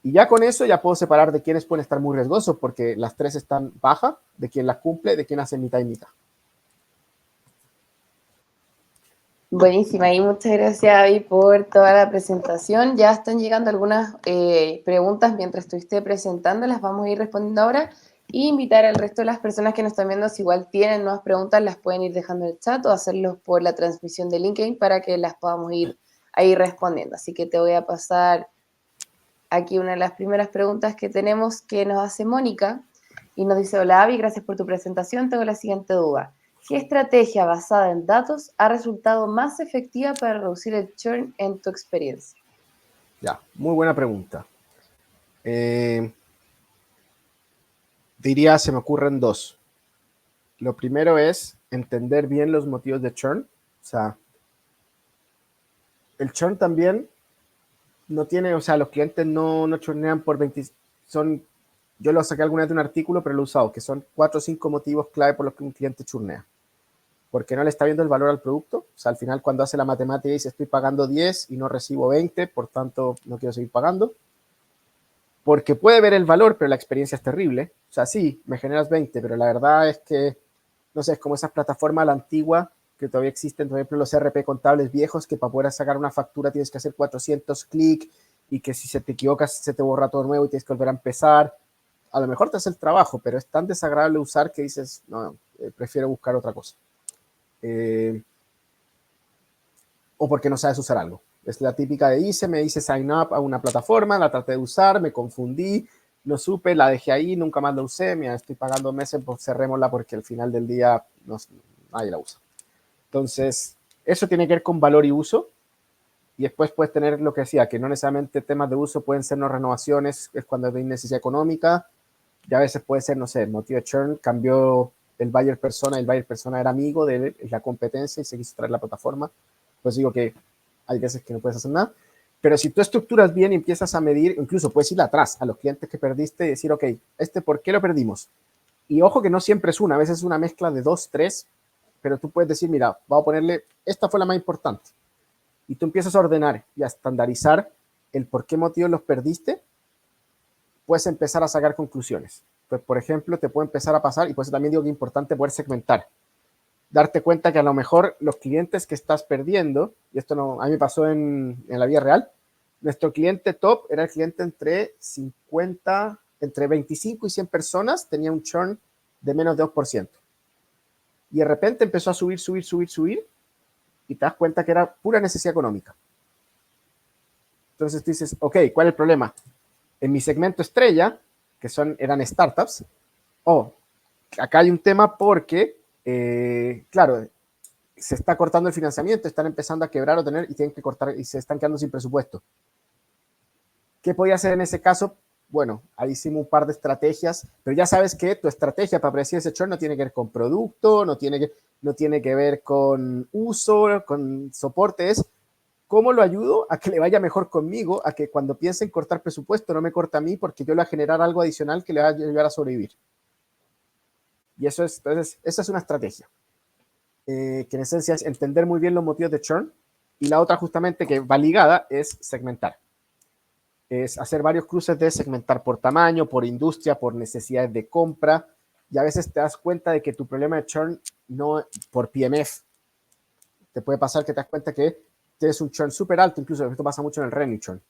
Y ya con eso ya puedo separar de quiénes pueden estar muy riesgosos porque las 3 están bajas, de quién las cumple, de quién hace mitad y mitad. Buenísima y muchas gracias, Avi, por toda la presentación. Ya están llegando algunas preguntas mientras estuviste presentando, las vamos a ir respondiendo ahora. Y invitar al resto de las personas que nos están viendo, si igual tienen nuevas preguntas, las pueden ir dejando en el chat o hacerlos por la transmisión de LinkedIn para que las podamos ir ahí respondiendo. Así que te voy a pasar aquí una de las primeras preguntas que tenemos que nos hace Mónica y nos dice: hola Avi, gracias por tu presentación, tengo la siguiente duda. ¿Qué estrategia basada en datos ha resultado más efectiva para reducir el churn en tu experiencia? Ya, muy buena pregunta. Diría, se me ocurren dos. Lo primero es entender bien los motivos de churn. O sea, el churn también no tiene, o sea, los clientes no churnean por 20, son, yo lo saqué alguna vez de un artículo, pero lo he usado, que son 4 o 5 motivos clave por los que un cliente churnea. Porque no le está viendo el valor al producto, o sea, al final cuando hace la matemática dice estoy pagando 10 y no recibo 20, por tanto no quiero seguir pagando. Porque puede ver el valor, pero la experiencia es terrible. O sea, sí, me generas 20, pero la verdad es que, no sé, es como esas plataformas a la antigua que todavía existen, por ejemplo, los RP contables viejos, que para poder sacar una factura tienes que hacer 400 clics y que si se te equivocas se te borra todo nuevo y tienes que volver a empezar. A lo mejor te hace el trabajo, pero es tan desagradable usar que dices, no, prefiero buscar otra cosa. O porque no sabes usar algo. Es la típica de me hice sign up a una plataforma, la traté de usar, me confundí, no supe, la dejé ahí, nunca más la usé, mira, estoy pagando meses, pues cerrémosla porque al final del día no, nadie la usa. Entonces, eso tiene que ver con valor y uso. Y después puedes tener lo que decía, que no necesariamente temas de uso pueden ser no renovaciones, es cuando hay necesidad económica, y a veces puede ser, no sé, motivo de churn, cambió el buyer persona era amigo de la competencia y se quiso traer la plataforma. Pues digo que hay veces que no puedes hacer nada. Pero si tú estructuras bien y empiezas a medir, incluso puedes ir atrás a los clientes que perdiste y decir, ok, ¿por qué lo perdimos? Y ojo que no siempre es una, a veces es una mezcla de 2, 3, pero tú puedes decir, mira, voy a ponerle, esta fue la más importante. Y tú empiezas a ordenar y a estandarizar el por qué motivo los perdiste, puedes empezar a sacar conclusiones. Pues, por ejemplo, te puede empezar a pasar, y por eso también digo que es importante poder segmentar. Darte cuenta que a lo mejor los clientes que estás perdiendo, y esto no, a mí me pasó en la vida real, nuestro cliente top era el cliente entre 25 y 100 personas, tenía un churn de menos de 2%. Y de repente empezó a subir, y te das cuenta que era pura necesidad económica. Entonces tú dices, ok, ¿cuál es el problema? En mi segmento estrella, que eran startups, acá hay un tema porque, claro, se está cortando el financiamiento, están empezando a quebrar o tener y tienen que cortar y se están quedando sin presupuesto. ¿Qué podía hacer en ese caso? Bueno, ahí hicimos un par de estrategias, pero ya sabes que tu estrategia para predecir ese churn no tiene que ver con producto, no tiene que ver con uso, con soporte, es cómo lo ayudo a que le vaya mejor conmigo, a que cuando piense en cortar presupuesto no me corta a mí porque yo le voy a generar algo adicional que le va a ayudar a sobrevivir. Y entonces, esa es una estrategia. Que en esencia es entender muy bien los motivos de churn, y la otra justamente que va ligada es segmentar. Es hacer varios cruces de segmentar por tamaño, por industria, por necesidades de compra, y a veces te das cuenta de que tu problema de churn no por PMF. Te puede pasar que te das cuenta que tienes un churn súper alto, incluso esto pasa mucho en el revenue churn.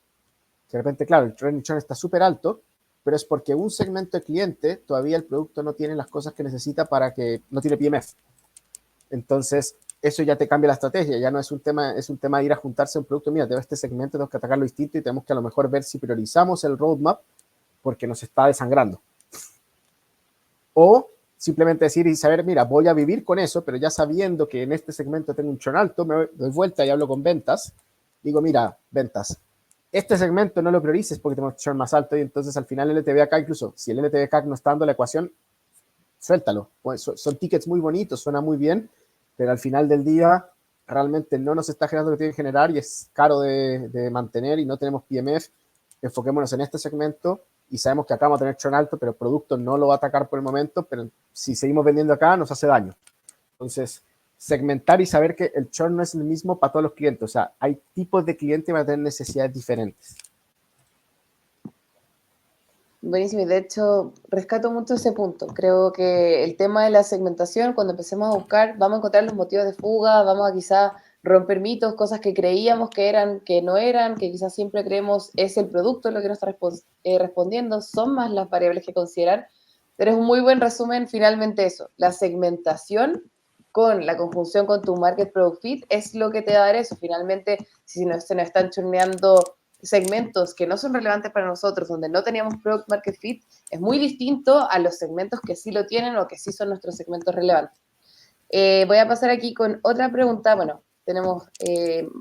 De repente, claro, el revenue churn está súper alto, pero es porque un segmento de cliente todavía el producto no tiene las cosas que necesita para que no tiene PMF. Entonces, eso ya te cambia la estrategia, ya no es un tema de ir a juntarse a un producto, mira, tengo este segmento, tenemos que atacarlo distinto y tenemos que a lo mejor ver si priorizamos el roadmap porque nos está desangrando. O simplemente decir y saber, mira, voy a vivir con eso, pero ya sabiendo que en este segmento tengo un churn alto, me doy vuelta y hablo con ventas, digo, mira, ventas, este segmento no lo priorices porque tenemos churn más alto y entonces al final el LTV incluso si el LTV no está dando la ecuación, suéltalo. Pues son tickets muy bonitos, suena muy bien, pero al final del día realmente no nos está generando lo que tiene que generar y es caro de mantener y no tenemos PMF. Enfoquémonos en este segmento y sabemos que acá vamos a tener churn alto, pero el producto no lo va a atacar por el momento, pero si seguimos vendiendo acá nos hace daño. Entonces, segmentar y saber que el churn no es el mismo para todos los clientes. O sea, hay tipos de clientes que van a tener necesidades diferentes. Buenísimo, y de hecho rescato mucho ese punto. Creo que el tema de la segmentación, cuando empecemos a buscar, vamos a encontrar los motivos de fuga, vamos a quizás romper mitos, cosas que creíamos que eran, que no eran, que quizás siempre creemos es el producto lo que nos está respondiendo, son más las variables que considerar, Pero es un muy buen resumen finalmente eso. La segmentación con la conjunción con tu Market Product Fit es lo que te va a dar eso. Finalmente, si se nos están churneando segmentos que no son relevantes para nosotros, donde no teníamos Product Market Fit, es muy distinto a los segmentos que sí lo tienen o que sí son nuestros segmentos relevantes. Voy a pasar aquí con otra pregunta. Bueno, tenemos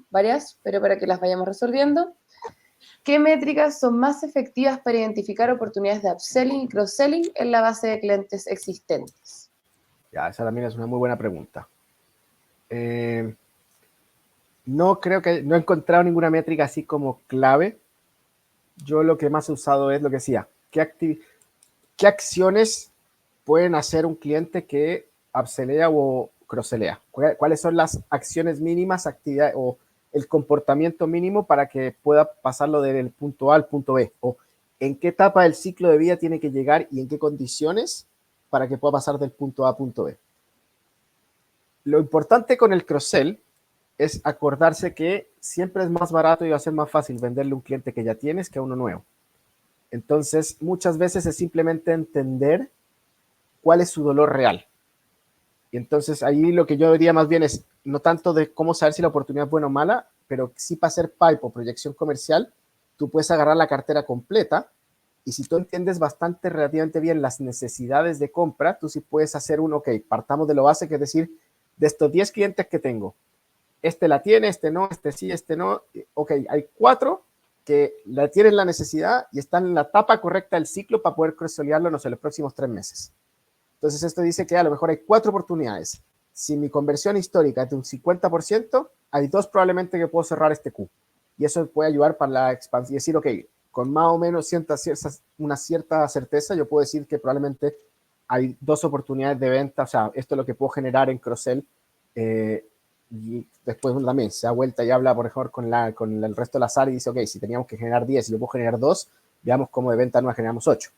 varias, pero para que las vayamos resolviendo. ¿Qué métricas son más efectivas para identificar oportunidades de upselling y cross-selling en la base de clientes existentes? Ya, esa también es una muy buena pregunta. No creo que, no he encontrado ninguna métrica así como clave. Yo lo que más he usado es lo que decía, qué acciones pueden hacer un cliente que upsellea o crosselea. ¿Cuáles son las acciones mínimas, actividad o el comportamiento mínimo para que pueda pasarlo del punto A al punto B? O en qué etapa del ciclo de vida tiene que llegar y en qué condiciones para que pueda pasar del punto A al punto B. Lo importante con el cross-sell es acordarse que siempre es más barato y va a ser más fácil venderle a un cliente que ya tienes que a uno nuevo. Entonces, muchas veces es simplemente entender cuál es su dolor real. Y entonces ahí lo que yo diría más bien es no tanto de cómo saber si la oportunidad es buena o mala, pero sí para hacer pipe o proyección comercial, tú puedes agarrar la cartera completa y si tú entiendes bastante relativamente bien las necesidades de compra, tú sí puedes hacer un, ok, partamos de lo base, que es decir, de estos 10 clientes que tengo, este la tiene, este no, este sí, este no, ok, hay 4 que la tienen la necesidad y están en la etapa correcta del ciclo para poder crossolearlo, no sé, los próximos 3 meses. Entonces esto dice que a lo mejor hay 4 oportunidades. Si mi conversión histórica es de un 50%, hay 2 probablemente que puedo cerrar este Q. Y eso puede ayudar para la expansión y decir, ok, con más o menos una cierta certeza, yo puedo decir que probablemente hay 2 oportunidades de venta, o sea, esto es lo que puedo generar en cross-sell, y después también se da vuelta y habla, por ejemplo, con el resto de la sala y dice, ok, si teníamos que generar 10 y yo puedo generar 2, veamos cómo de venta nueva generamos 8.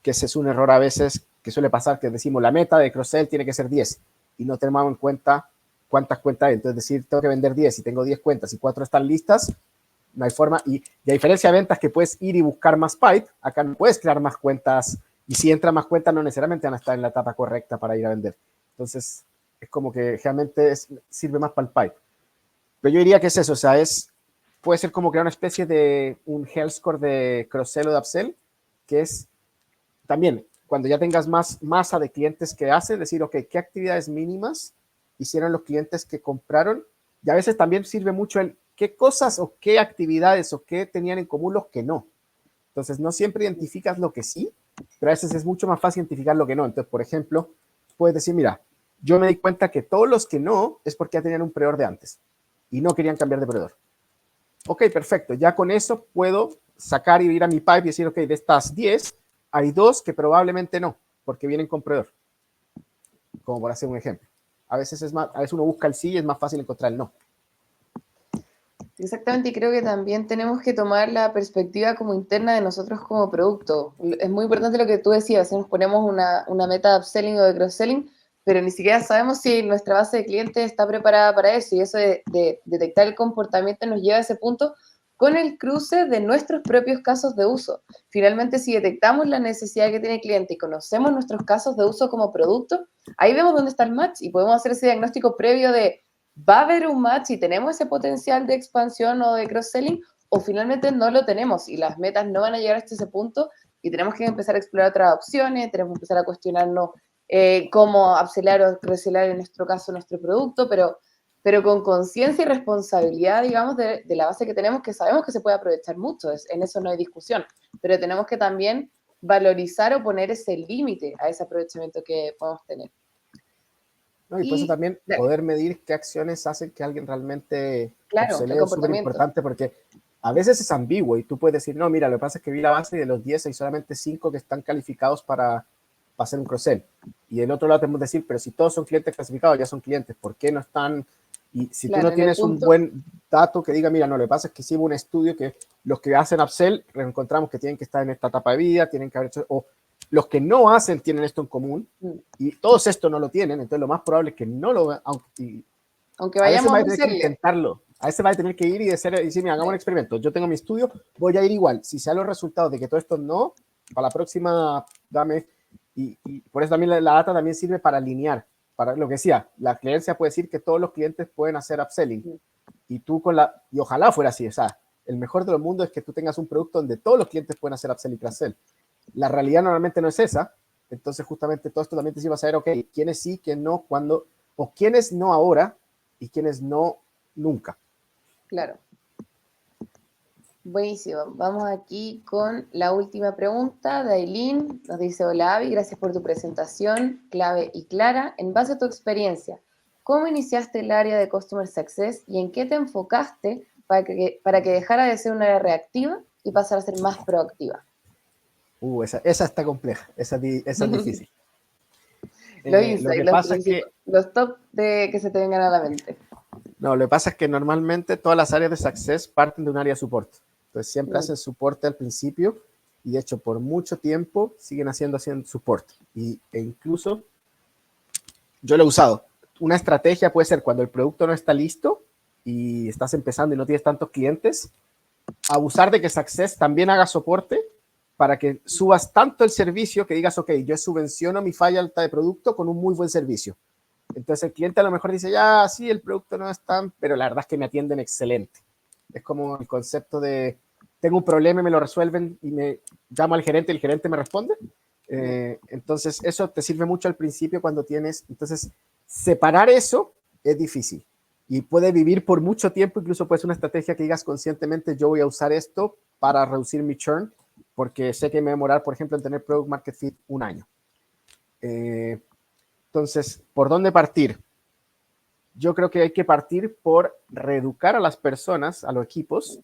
Que ese es un error a veces que suele pasar, que decimos la meta de cross-sell tiene que ser 10 y no tenemos en cuenta cuántas cuentas hay. Entonces decir, tengo que vender 10 y tengo 10 cuentas y 4 están listas, no hay forma. Y a diferencia de ventas que puedes ir y buscar más pipe, acá no puedes crear más cuentas y si entran más cuentas no necesariamente van a estar en la etapa correcta para ir a vender. Entonces es como que realmente sirve más para el pipe. Pero yo diría que es eso, o sea, puede ser como crear una especie de un health score de cross-sell o de upsell, que es también, cuando ya tengas más masa de clientes que hacen, decir, ok, ¿qué actividades mínimas hicieron los clientes que compraron? Y a veces también sirve mucho el qué cosas o qué actividades o qué tenían en común los que no. Entonces, no siempre identificas lo que sí, pero a veces es mucho más fácil identificar lo que no. Entonces, por ejemplo, puedes decir, mira, yo me di cuenta que todos los que no es porque ya tenían un proveedor de antes y no querían cambiar de proveedor. Ok, perfecto. Ya con eso puedo sacar y ir a mi pipe y decir, ok, de estas 10, hay 2 que probablemente no, porque vienen con proveedor. Como por hacer un ejemplo. A veces uno busca el sí y es más fácil encontrar el no. Exactamente, y creo que también tenemos que tomar la perspectiva como interna de nosotros como producto. Es muy importante lo que tú decías, si nos ponemos una meta de upselling o de cross-selling, pero ni siquiera sabemos si nuestra base de clientes está preparada para eso, y eso de detectar el comportamiento nos lleva a ese punto con el cruce de nuestros propios casos de uso. Finalmente, si detectamos la necesidad que tiene el cliente y conocemos nuestros casos de uso como producto, ahí vemos dónde está el match y podemos hacer ese diagnóstico previo de ¿va a haber un match y tenemos ese potencial de expansión o de cross-selling? O finalmente no lo tenemos y las metas no van a llegar hasta ese punto y tenemos que empezar a explorar otras opciones, tenemos que empezar a cuestionarnos cómo upsellar o cross-sellar en nuestro caso nuestro producto, pero con conciencia y responsabilidad, digamos, de la base que tenemos, que sabemos que se puede aprovechar mucho, en eso no hay discusión, pero tenemos que también valorizar o poner ese límite a ese aprovechamiento que podemos tener. ¿No? Y por eso también poder medir qué acciones hacen que alguien realmente claro, el obsolee es súper comportamiento. importante porque a veces es ambiguo y tú puedes decir, no, mira, lo que pasa es que vi la base y de los 10 hay solamente 5 que están calificados para hacer un cross-sell. Y del otro lado tenemos que decir, pero si todos son clientes clasificados, ya son clientes, ¿por qué no están? Y si claro, tú no tienes un buen dato que diga, mira, no, lo que pasa es que sí hubo un estudio que los que hacen upsell encontramos que tienen que estar en esta etapa de vida, tienen que haber hecho, o los que no hacen tienen esto en común y todos esto no lo tienen, entonces lo más probable es que no lo vean, aunque vayamos a veces va a tener que intentarlo, a veces va a tener que ir y decir, mira, hagamos un experimento, yo tengo mi estudio, voy a ir igual, si salen los resultados de que todo esto no, para la próxima dame, Y por eso también la data también sirve para alinear, para lo que decía, la creencia puede decir que todos los clientes pueden hacer upselling, y tú y ojalá fuera así, o sea, el mejor de los mundos es que tú tengas un producto donde todos los clientes pueden hacer upsell y cross-sell. La realidad normalmente no es esa, entonces justamente todo esto también te sirve a saber, ok, quiénes sí, quiénes no, cuándo, o quiénes no ahora, y quiénes no nunca. Claro. Buenísimo. Vamos aquí con la última pregunta de Aileen. Nos dice, hola Avi, gracias por tu presentación clave y clara. En base a tu experiencia, ¿cómo iniciaste el área de Customer Success y en qué te enfocaste para que dejara de ser un área reactiva y pasara a ser más proactiva? Esa está compleja, esa es difícil. Los Lo que insights, pasa es que los top de que se te vengan a la mente. no, lo que pasa es que normalmente todas las áreas de Success parten de un área de soporte. Entonces siempre hacen soporte al principio y de hecho por mucho tiempo siguen haciendo soporte. E incluso yo lo he usado. Una estrategia puede ser cuando el producto no está listo y estás empezando y no tienes tantos clientes, abusar de que Success también haga soporte para que subas tanto el servicio que digas, ok, yo subvenciono mi falla alta de producto con un muy buen servicio. Entonces el cliente a lo mejor dice, ya, sí, el producto no es tan, pero la verdad es que me atienden excelente. Es como el concepto de, tengo un problema y me lo resuelven y me llamo al gerente y el gerente me responde. Entonces eso te sirve mucho al principio cuando tienes, entonces separar eso es difícil y puede vivir por mucho tiempo, incluso puede ser una estrategia que digas conscientemente, yo voy a usar esto para reducir mi churn, porque sé que me va a demorar, por ejemplo, en tener Product Market Fit un año. Entonces, ¿por dónde partir? Yo creo que hay que partir por reeducar a las personas, a los equipos,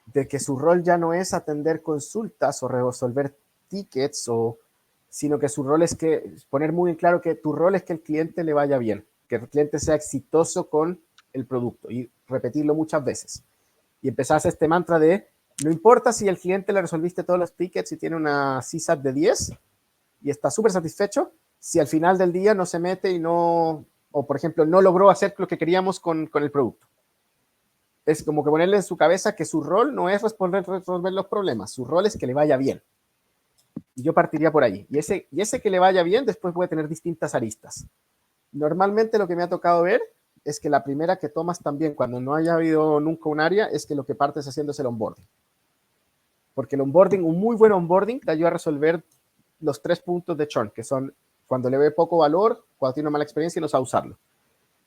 de que su rol ya no es atender consultas o resolver tickets, sino que su rol es poner muy en claro que tu rol es que el cliente le vaya bien, que el cliente sea exitoso con el producto y repetirlo muchas veces. Y empezar a hacer este mantra de, no importa si el cliente le resolviste todos los tickets y tiene una CSAT de 10 y está súper satisfecho, si al final del día no se mete y no, o por ejemplo, no logró hacer lo que queríamos con el producto. Es como que ponerle en su cabeza que su rol no es resolver los problemas, su rol es que le vaya bien. Y yo partiría por ahí. Y ese que le vaya bien después puede tener distintas aristas. Normalmente lo que me ha tocado ver es que la primera que tomas también cuando no haya habido nunca un área es que lo que partes haciendo es el onboarding. Porque el onboarding, un muy buen onboarding te ayuda a resolver los 3 puntos de churn, que son cuando le ve poco valor, cuando tiene una mala experiencia y no sabe usarlo.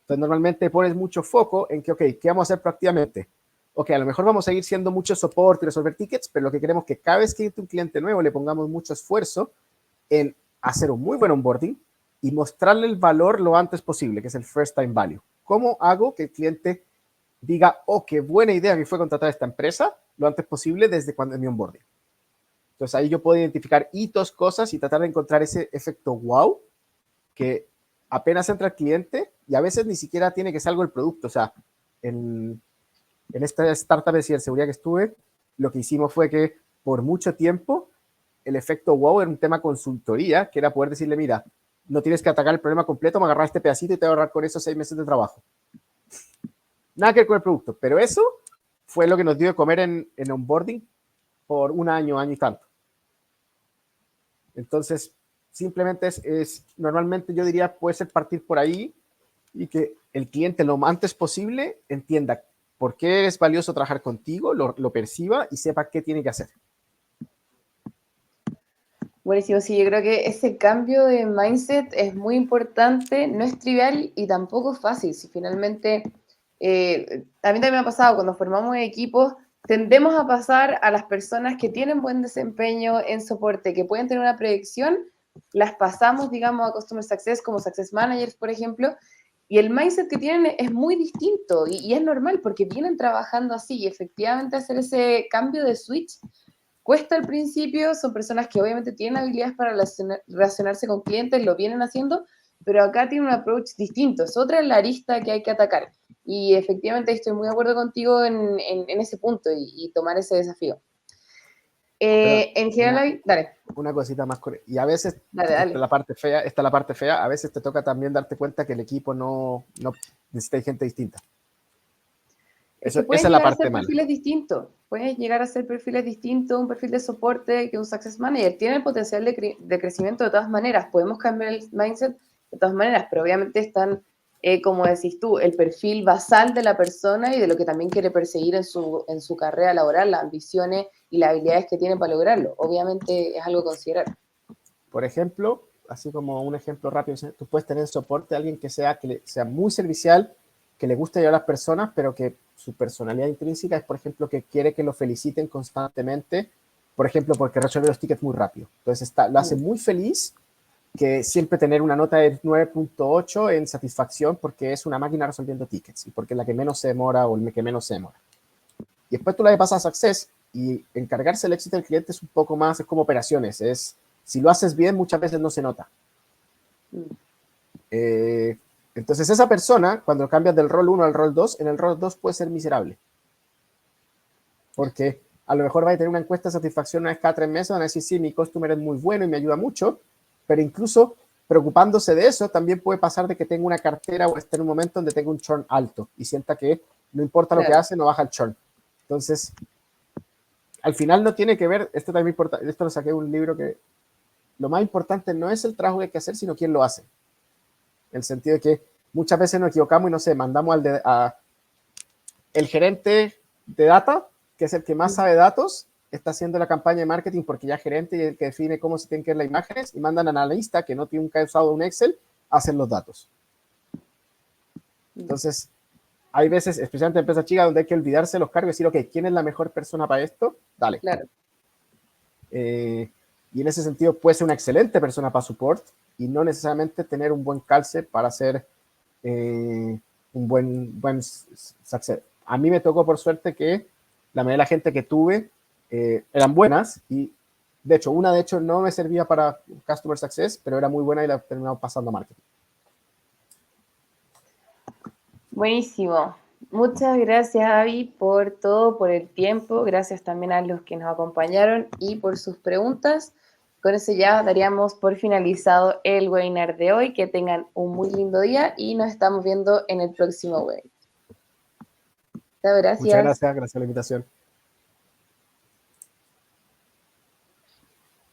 Entonces, normalmente pones mucho foco en que, ok, ¿qué vamos a hacer proactivamente? Ok, a lo mejor vamos a seguir siendo mucho soporte y resolver tickets, pero lo que queremos es que cada vez que entre un cliente nuevo le pongamos mucho esfuerzo en hacer un muy buen onboarding y mostrarle el valor lo antes posible, que es el first time value. ¿Cómo hago que el cliente diga, oh, qué buena idea que fue contratar a esta empresa lo antes posible desde cuando en mi onboarding? Entonces ahí yo puedo identificar hitos, cosas y tratar de encontrar ese efecto wow que apenas entra el cliente y a veces ni siquiera tiene que ser algo el producto. O sea, en esta startup de ciberseguridad que estuve, lo que hicimos fue que por mucho tiempo el efecto wow era un tema consultoría, que era poder decirle, mira, no tienes que atacar el problema completo, me agarrar este pedacito y te voy a ahorrar con eso 6 meses de trabajo. Nada que ver con el producto, pero eso fue lo que nos dio de comer en onboarding por un año, año y tanto. Entonces, simplemente normalmente yo diría, puede ser partir por ahí y que el cliente lo antes posible entienda por qué es valioso trabajar contigo, lo perciba y sepa qué tiene que hacer. Buenísimo, sí, yo creo que ese cambio de mindset es muy importante, no es trivial y tampoco es fácil. Si finalmente, a mí también me ha pasado, cuando formamos equipos, tendemos a pasar a las personas que tienen buen desempeño en soporte, que pueden tener una predicción, las pasamos, digamos, a Customer Success como Success Managers, por ejemplo, y el mindset que tienen es muy distinto y es normal porque vienen trabajando así y efectivamente hacer ese cambio de switch cuesta al principio, son personas que obviamente tienen habilidades para relacionarse con clientes, lo vienen haciendo, pero acá tiene un approach distinto, es otra la arista que hay que atacar. Y efectivamente estoy muy de acuerdo contigo en ese punto y tomar ese desafío. En general, dale. Una cosita más. Y a veces, Dale. esta es la parte fea, a veces te toca también darte cuenta que el equipo no necesita gente distinta. Es que Esa pueden es la llegar a parte ser mala. perfiles distintos. Pueden llegar a ser perfiles distintos, un perfil de soporte que un Success Manager. Tiene el potencial de crecimiento de todas maneras. Podemos cambiar el mindset de todas maneras, pero obviamente están, como decís tú, el perfil basal de la persona y de lo que también quiere perseguir en su carrera laboral, las ambiciones y las habilidades que tiene para lograrlo. Obviamente es algo a considerar. Por ejemplo, así como un ejemplo rápido, tú puedes tener en soporte a alguien que sea muy servicial, que le guste ayudar a las personas, pero que su personalidad intrínseca es, por ejemplo, que quiere que lo feliciten constantemente, por ejemplo, porque resuelve los tickets muy rápido. Entonces lo hace muy feliz que siempre tener una nota de 9.8 en satisfacción porque es una máquina resolviendo tickets y porque es la que menos se demora o el que menos se demora. Y después tú la pasas a Success y encargarse del éxito del cliente es un poco más, es como operaciones, si lo haces bien muchas veces no se nota. Entonces esa persona, cuando cambias del rol 1 al rol 2, en el rol 2 puede ser miserable. Porque a lo mejor va a tener una encuesta de satisfacción una vez cada 3 meses, van a decir, sí, mi customer es muy bueno y me ayuda mucho, pero incluso preocupándose de eso, también puede pasar de que tenga una cartera o esté en un momento donde tenga un churn alto y sienta que no importa lo que hace, no baja el churn. Entonces, al final no tiene que ver, esto también importa, esto lo saqué de un libro que lo más importante no es el trabajo que hay que hacer, sino quién lo hace. En el sentido de que muchas veces nos equivocamos y no sé, mandamos el gerente de data, que es el que más sabe datos, está haciendo la campaña de marketing porque ya es gerente y el que define cómo se tienen que ver las imágenes, y mandan a analista que no nunca ha usado un Excel a hacer los datos. Entonces, hay veces, especialmente en empresas chicas, donde hay que olvidarse de los cargos y decir, ok, ¿quién es la mejor persona para esto? Dale. Claro. Y en ese sentido puede ser una excelente persona para support y no necesariamente tener un buen calce para hacer un buen success. A mí me tocó por suerte que la mayoría de la gente que tuve eran buenas y de hecho, una no me servía para Customer Success, pero era muy buena y la terminamos pasando a marketing. Buenísimo. Muchas gracias, Avi, por todo, por el tiempo. Gracias también a los que nos acompañaron y por sus preguntas. Con eso ya daríamos por finalizado el webinar de hoy. Que tengan un muy lindo día y nos estamos viendo en el próximo webinar. Muchas Muchas gracias. gracias, gracias por la invitación.